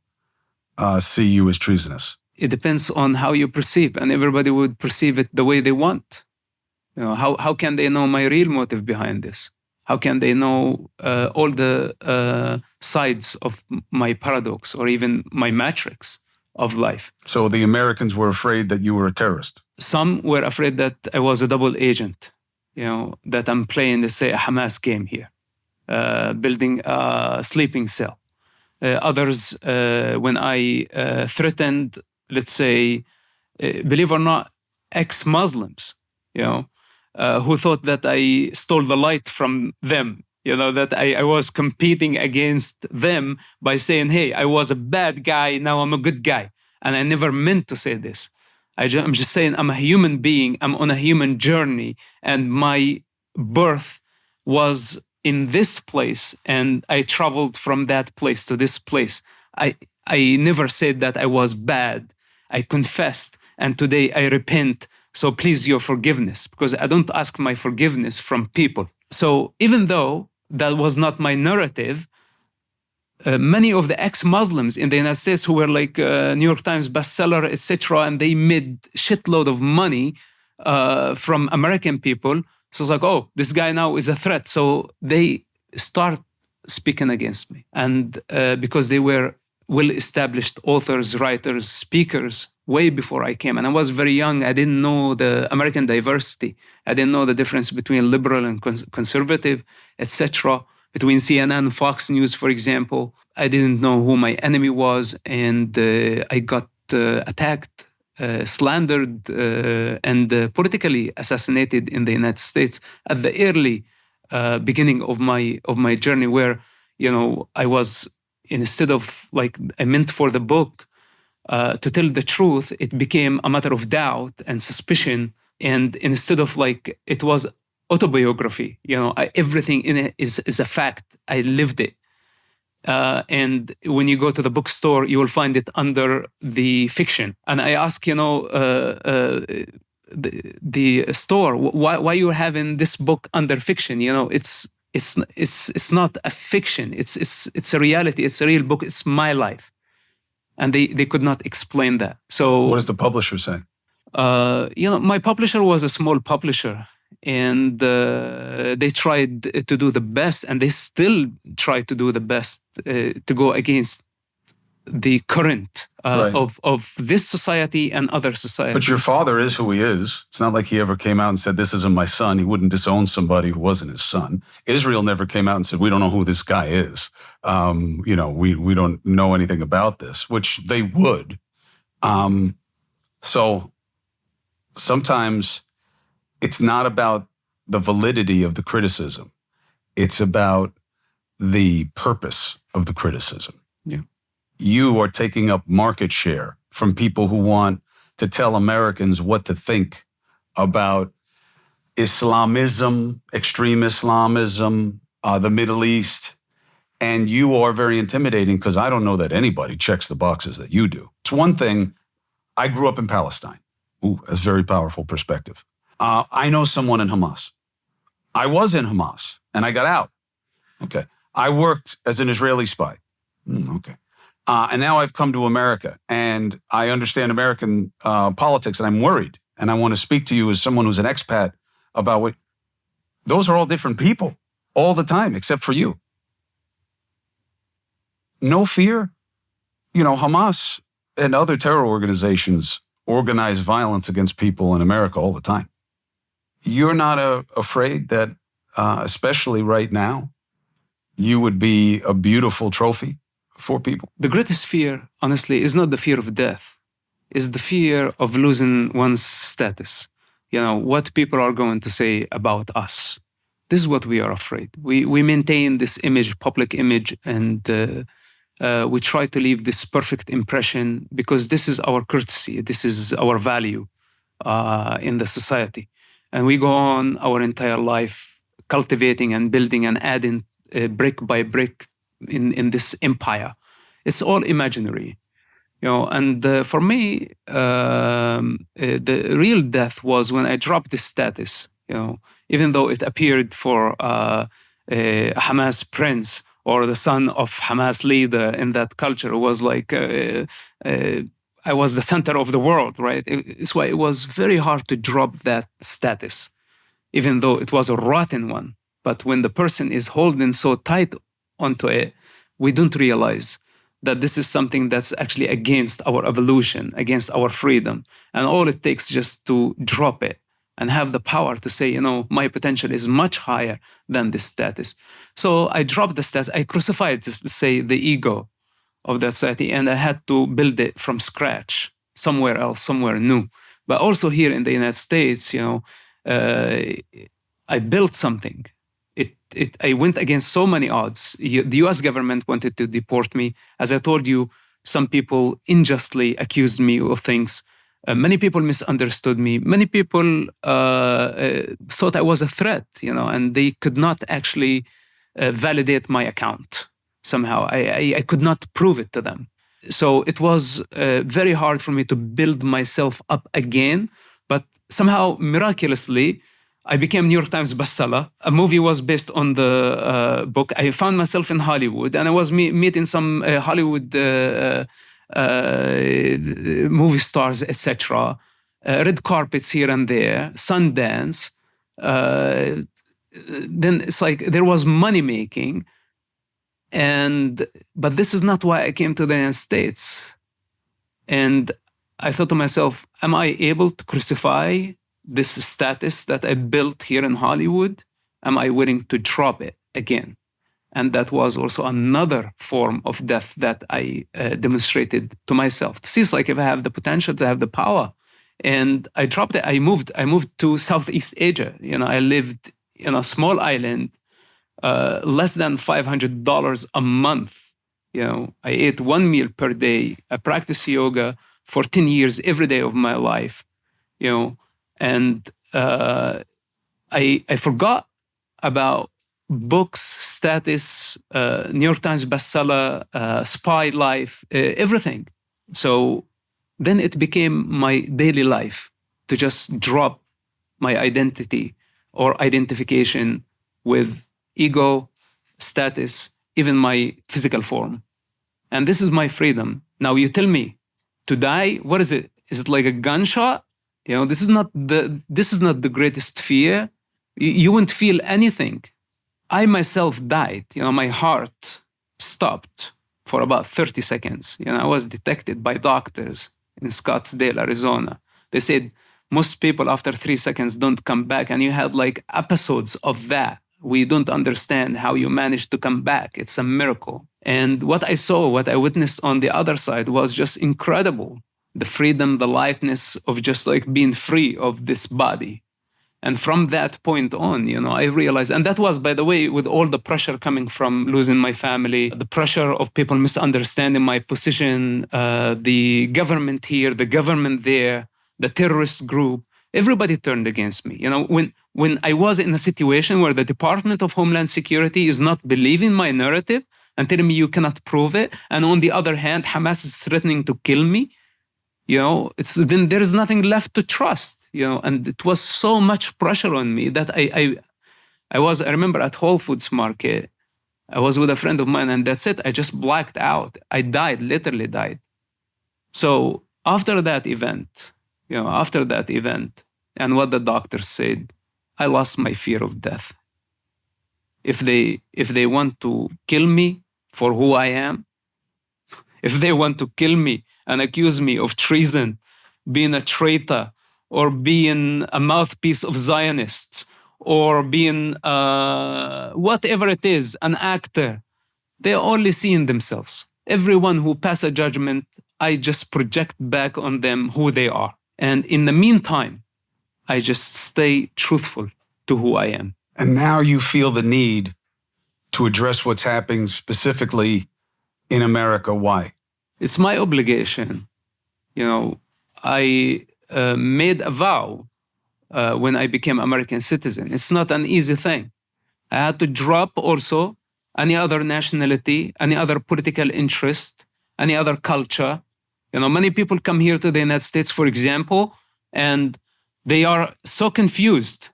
S1: see you as treasonous?
S2: It depends on how you perceive, and everybody would perceive it the way they want. How can they know my real motive behind this? How can they know all the sides of my paradox or even my matrix of life?
S1: So the Americans were afraid that you were a terrorist.
S2: Some were afraid that I was a double agent, that I'm playing, let's say, a Hamas game here, building a sleeping cell. Others, when I threatened, let's say, believe it or not, ex-Muslims, who thought that I stole the light from them, that I was competing against them by saying, hey, I was a bad guy, now I'm a good guy. And I never meant to say this. I'm just saying I'm a human being, I'm on a human journey, and my birth was in this place, and I traveled from that place to this place. I never said that I was bad. I confessed, and today I repent. So please, your forgiveness, because I don't ask my forgiveness from people. So even though that was not my narrative, many of the ex-Muslims in the United States who were like New York Times bestseller, etc., and they made shitload of money from American people. So it's like, oh, this guy now is a threat. So they start speaking against me. And because they were well-established authors, writers, speakers, way before I came. And I was very young. I didn't know the American diversity. I didn't know the difference between liberal and conservative, etc., between CNN and Fox News, for example. I didn't know who my enemy was, and I got attacked, slandered, and politically assassinated in the United States at the early beginning of my journey, where I was, instead of like I meant for the book to tell the truth, it became a matter of doubt and suspicion, and instead of like it was autobiography, everything in it is a fact. I lived it. And when you go to the bookstore, you will find it under the fiction. And I ask, the store, why you having this book under fiction? It's not a fiction. It's a reality. It's a real book. It's my life. And they could not explain that. So
S1: what does the publisher say?
S2: My publisher was a small publisher. And they tried to do the best, and they still try to do the best to go against the current
S1: Right.
S2: of this society and other societies.
S1: But your father is who he is. It's not like he ever came out and said, this isn't my son. He wouldn't disown somebody who wasn't his son. Israel never came out and said, we don't know who this guy is. We don't know anything about this, which they would. So sometimes it's not about the validity of the criticism. It's about the purpose of the criticism.
S2: Yeah.
S1: You are taking up market share from people who want to tell Americans what to think about Islamism, extreme Islamism, the Middle East. And you are very intimidating because I don't know that anybody checks the boxes that you do. It's one thing. I grew up in Palestine. Ooh, that's a very powerful perspective. I know someone in Hamas. I was in Hamas and I got out. Okay. I worked as an Israeli spy. Okay. And now I've come to America and I understand American politics, and I'm worried. And I want to speak to you as someone who's an expat about what those are all different people all the time, except for you. No fear. Hamas And other terror organizations organize violence against people in America all the time. You're not afraid that, especially right now, you would be a beautiful trophy for people?
S2: The greatest fear, honestly, is not the fear of death. Is the fear of losing one's status. What people are going to say about us. This is what we are afraid. We maintain this image, public image, and we try to leave this perfect impression because this is our courtesy. This is our value in the society. And we go on our entire life cultivating and building and adding brick by brick in this empire. It's all imaginary. And for me, the real death was when I dropped this status. Even though it appeared for a Hamas prince or the son of Hamas leader in that culture, it was like I was the center of the world, right? It's why it was very hard to drop that status, even though it was a rotten one. But when the person is holding so tight onto it, we don't realize that this is something that's actually against our evolution, against our freedom. And all it takes just to drop it and have the power to say, my potential is much higher than this status. So I dropped the status. I crucified, to say, the ego of that society, and I had to build it from scratch, somewhere else, somewhere new. But also here in the United States, I built something. I went against so many odds. The US government wanted to deport me. As I told you, some people unjustly accused me of things. Many people misunderstood me. Many people thought I was a threat, and they could not actually validate my account somehow. I could not prove it to them. So it was very hard for me to build myself up again. But somehow, miraculously, I became New York Times bestseller. A movie was based on the book. I found myself in Hollywood, and I was meeting some Hollywood movie stars, etc. Red carpets here and there, Sundance. Then it's like there was money making, but this is not why I came to the United States. And I thought to myself, am I able to crucify this status that I built here in Hollywood? Am I willing to drop it again? And that was also another form of death that I demonstrated to myself. To see, it's like if I have the potential to have the power. And I dropped it. I moved to Southeast Asia. I lived in a small island, less than $500 a month. I ate one meal per day. I practiced yoga for 10 years every day of my life. And I forgot about books, status, New York Times bestseller, spy life, everything. So then it became my daily life to just drop my identity or identification with ego, status, even my physical form. And this is my freedom. Now you tell me, to die, what is it? Is it like a gunshot? This is not the greatest fear. You won't feel anything. I myself died. My heart stopped for about 30 seconds. I was detected by doctors in Scottsdale, Arizona. They said most people after 3 seconds don't come back, and you had like episodes of that. We don't understand how you managed to come back. It's a miracle. And what I saw, what I witnessed on the other side was just incredible. The freedom, the lightness of just like being free of this body. And from that point on, I realized, and that was, by the way, with all the pressure coming from losing my family, the pressure of people misunderstanding my position, the government here, the government there, the terrorist group, everybody turned against me. When I was in a situation where the Department of Homeland Security is not believing my narrative and telling me you cannot prove it, and on the other hand, Hamas is threatening to kill me, then there is nothing left to trust, and it was so much pressure on me that I remember at Whole Foods Market, I was with a friend of mine, and that's it. I just blacked out. I died, literally died. So after that event, and what the doctors said, I lost my fear of death. If they want to kill me for who I am, if they want to kill me and accuse me of treason, being a traitor, or being a mouthpiece of Zionists, or being whatever it is, an actor, they're only seeing themselves. Everyone who passes a judgment, I just project back on them who they are. And in the meantime, I just stay truthful to who I am.
S1: And now you feel the need to address what's happening specifically in America. Why?
S2: It's my obligation. I made a vow when I became American citizen. It's not an easy thing. I had to drop also any other nationality, any other political interest, any other culture. Many people come here to the United States, for example, and they are so confused.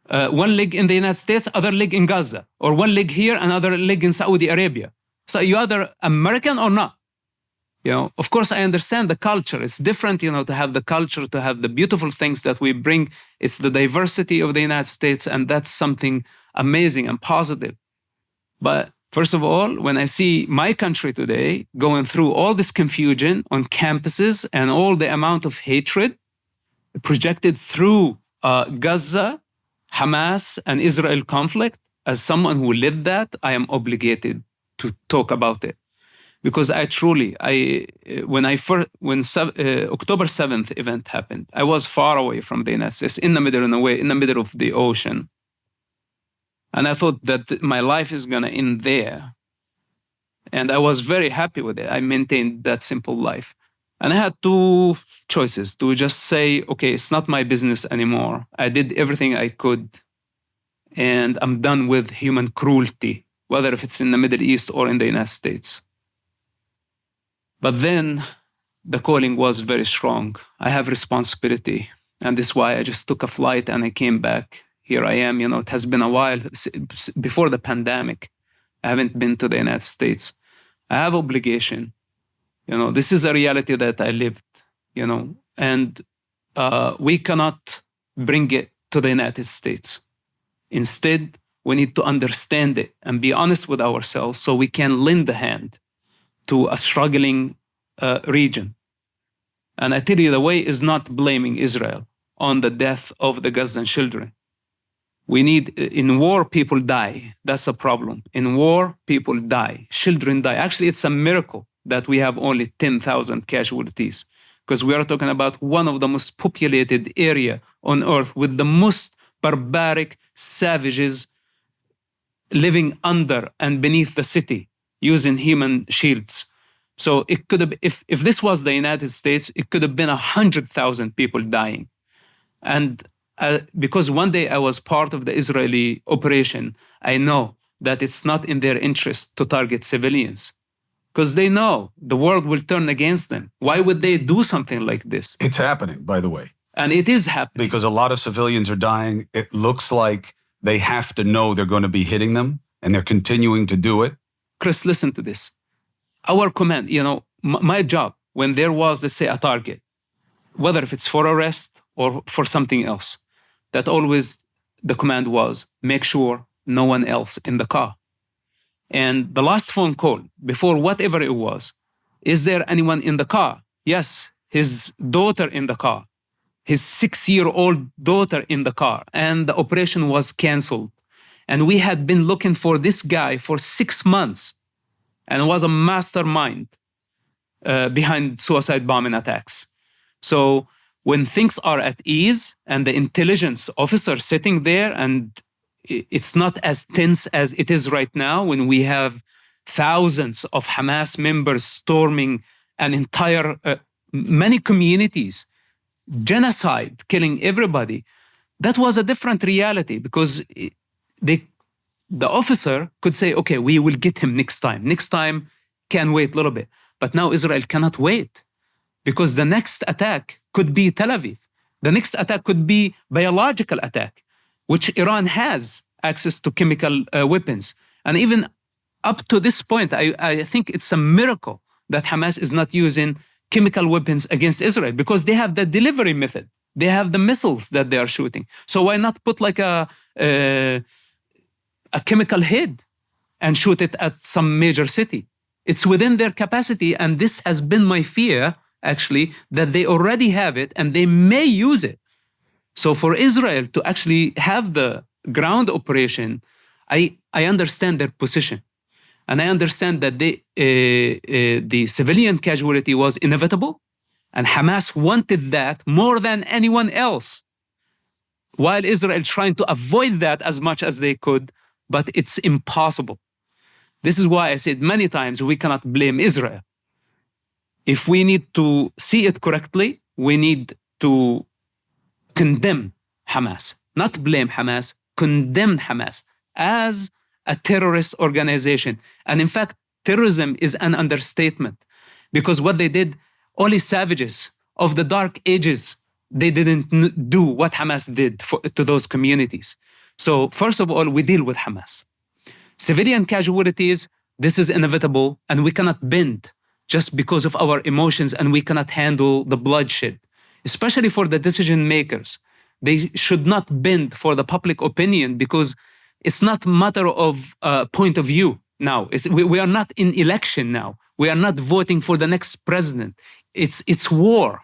S2: One leg in the United States, other leg in Gaza, or one leg here, another leg in Saudi Arabia. So you either American or not. Of course, I understand the culture. It's different, to have the culture, to have the beautiful things that we bring. It's the diversity of the United States, and that's something amazing and positive. But first of all, when I see my country today going through all this confusion on campuses and all the amount of hatred projected through Gaza, Hamas, and Israel conflict, as someone who lived that, I am obligated to talk about it. Because when October 7th event happened, I was far away from the United States, in the middle of the ocean. And I thought that my life is going to end there. And I was very happy with it. I maintained that simple life. And I had two choices: to just say, okay, it's not my business anymore. I did everything I could. And I'm done with human cruelty, whether if it's in the Middle East or in the United States. But then the calling was very strong. I have responsibility. And this is why I just took a flight and I came back. Here I am. It has been a while. Before the pandemic, I haven't been to the United States. I have obligation. This is a reality that I lived, and we cannot bring it to the United States. Instead, we need to understand it and be honest with ourselves so we can lend a hand to a struggling region. And I tell you, the way is not blaming Israel on the death of the Gazan children. In war, people die. That's a problem. In war, people die. Children die. Actually, it's a miracle that we have only 10,000 casualties, because we are talking about one of the most populated area on earth with the most barbaric savages living under and beneath the city using human shields. So it could have, if this was the United States, it could have been 100,000 people dying. And because one day I was part of the Israeli operation, I know that it's not in their interest to target civilians, because they know the world will turn against them. Why would they do something like this?
S1: It's happening, by the way.
S2: And it is happening.
S1: Because a lot of civilians are dying. It looks like they have to know they're going to be hitting them, and they're continuing to do it.
S2: Chris, listen to this. Our command, my job, when there was, let's say, a target, whether if it's for arrest or for something else, that always the command was, make sure no one else in the car. And the last phone call, before whatever it was, is there anyone in the car? Yes, his daughter in the car, his 6-year-old daughter in the car. And the operation was canceled. And we had been looking for this guy for 6 months, and was a mastermind behind suicide bombing attacks. So when things are at ease and the intelligence officer sitting there, and it's not as tense as it is right now when we have thousands of Hamas members storming an entire, many communities, genocide, killing everybody, that was a different reality, because the officer could say, okay, we will get him next time. Next time can wait a little bit. But now Israel cannot wait, because the next attack could be Tel Aviv. The next attack could be biological attack, which Iran has access to chemical weapons. And even up to this point, I think it's a miracle that Hamas is not using chemical weapons against Israel, because they have the delivery method. They have the missiles that they are shooting. So why not put like a chemical head and shoot it at some major city? It's within their capacity. And this has been my fear actually, that they already have it and they may use it. So for Israel to actually have the ground operation, I understand their position. And I understand that the civilian casualty was inevitable, and Hamas wanted that more than anyone else, while Israel trying to avoid that as much as they could, but it's impossible. This is why I said many times we cannot blame Israel. If we need to see it correctly, we need to condemn Hamas, not blame Hamas, condemn Hamas as a terrorist organization. And in fact, terrorism is an understatement, because what they did, only savages of the dark ages, they didn't do what Hamas did to those communities. So first of all, we deal with Hamas. Civilian casualties, this is inevitable, and we cannot bend just because of our emotions, and we cannot handle the bloodshed, especially for the decision makers. They should not bend for the public opinion, because it's not a matter of point of view now. We are not in election now. We are not voting for the next president. It's war.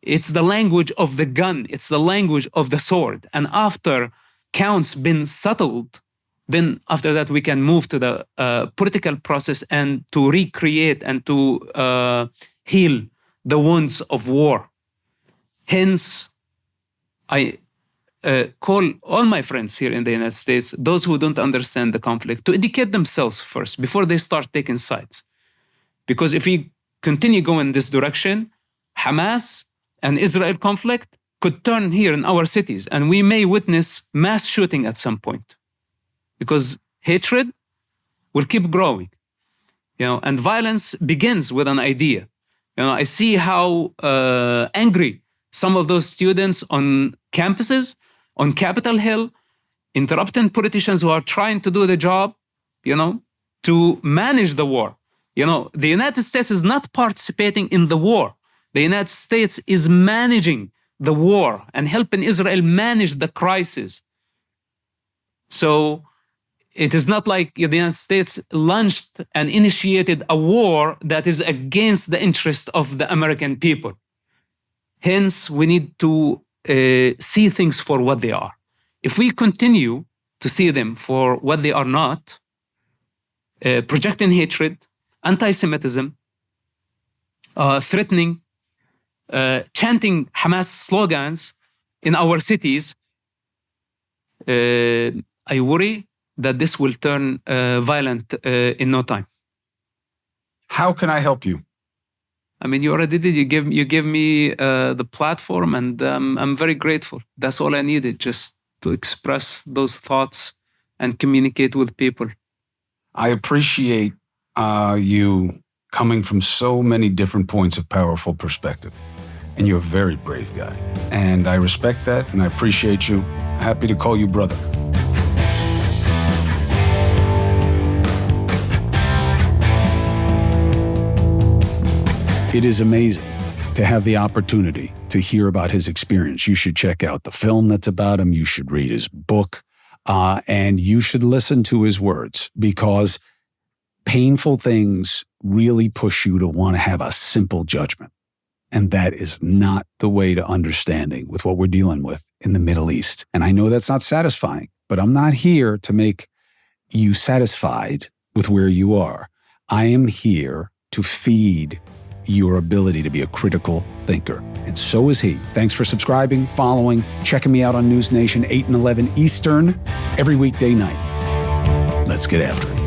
S2: It's the language of the gun. It's the language of the sword. And after counts been settled, then after that we can move to the political process and to recreate and to heal the wounds of war. Hence, I call all my friends here in the United States, those who don't understand the conflict, to educate themselves first before they start taking sides. Because if we continue going this direction, Hamas and Israel conflict could turn here in our cities, and we may witness mass shooting at some point, because hatred will keep growing, and violence begins with an idea. I see how angry some of those students on campuses, on Capitol Hill, interrupting politicians who are trying to do the job, to manage the war. The United States is not participating in the war. The United States is managing the war and helping Israel manage the crisis. So it is not like the United States launched and initiated a war that is against the interest of the American people. Hence, we need to see things for what they are. If we continue to see them for what they are not, projecting hatred, anti-Semitism, threatening, chanting Hamas slogans in our cities, I worry that this will turn violent in no time.
S1: How can I help you?
S2: I mean, you already did. You gave me the platform, and I'm very grateful. That's all I needed, just to express those thoughts and communicate with people.
S1: I appreciate you coming from so many different points of powerful perspective. And you're a very brave guy. And I respect that, and I appreciate you. Happy to call you brother. It is amazing to have the opportunity to hear about his experience. You should check out the film that's about him. You should read his book. And you should listen to his words, because painful things really push you to want to have a simple judgment. And that is not the way to understanding with what we're dealing with in the Middle East. And I know that's not satisfying, but I'm not here to make you satisfied with where you are. I am here to feed your ability to be a critical thinker. And so is he. Thanks for subscribing, following, checking me out on News Nation 8 and 11 Eastern every weekday night. Let's get after it.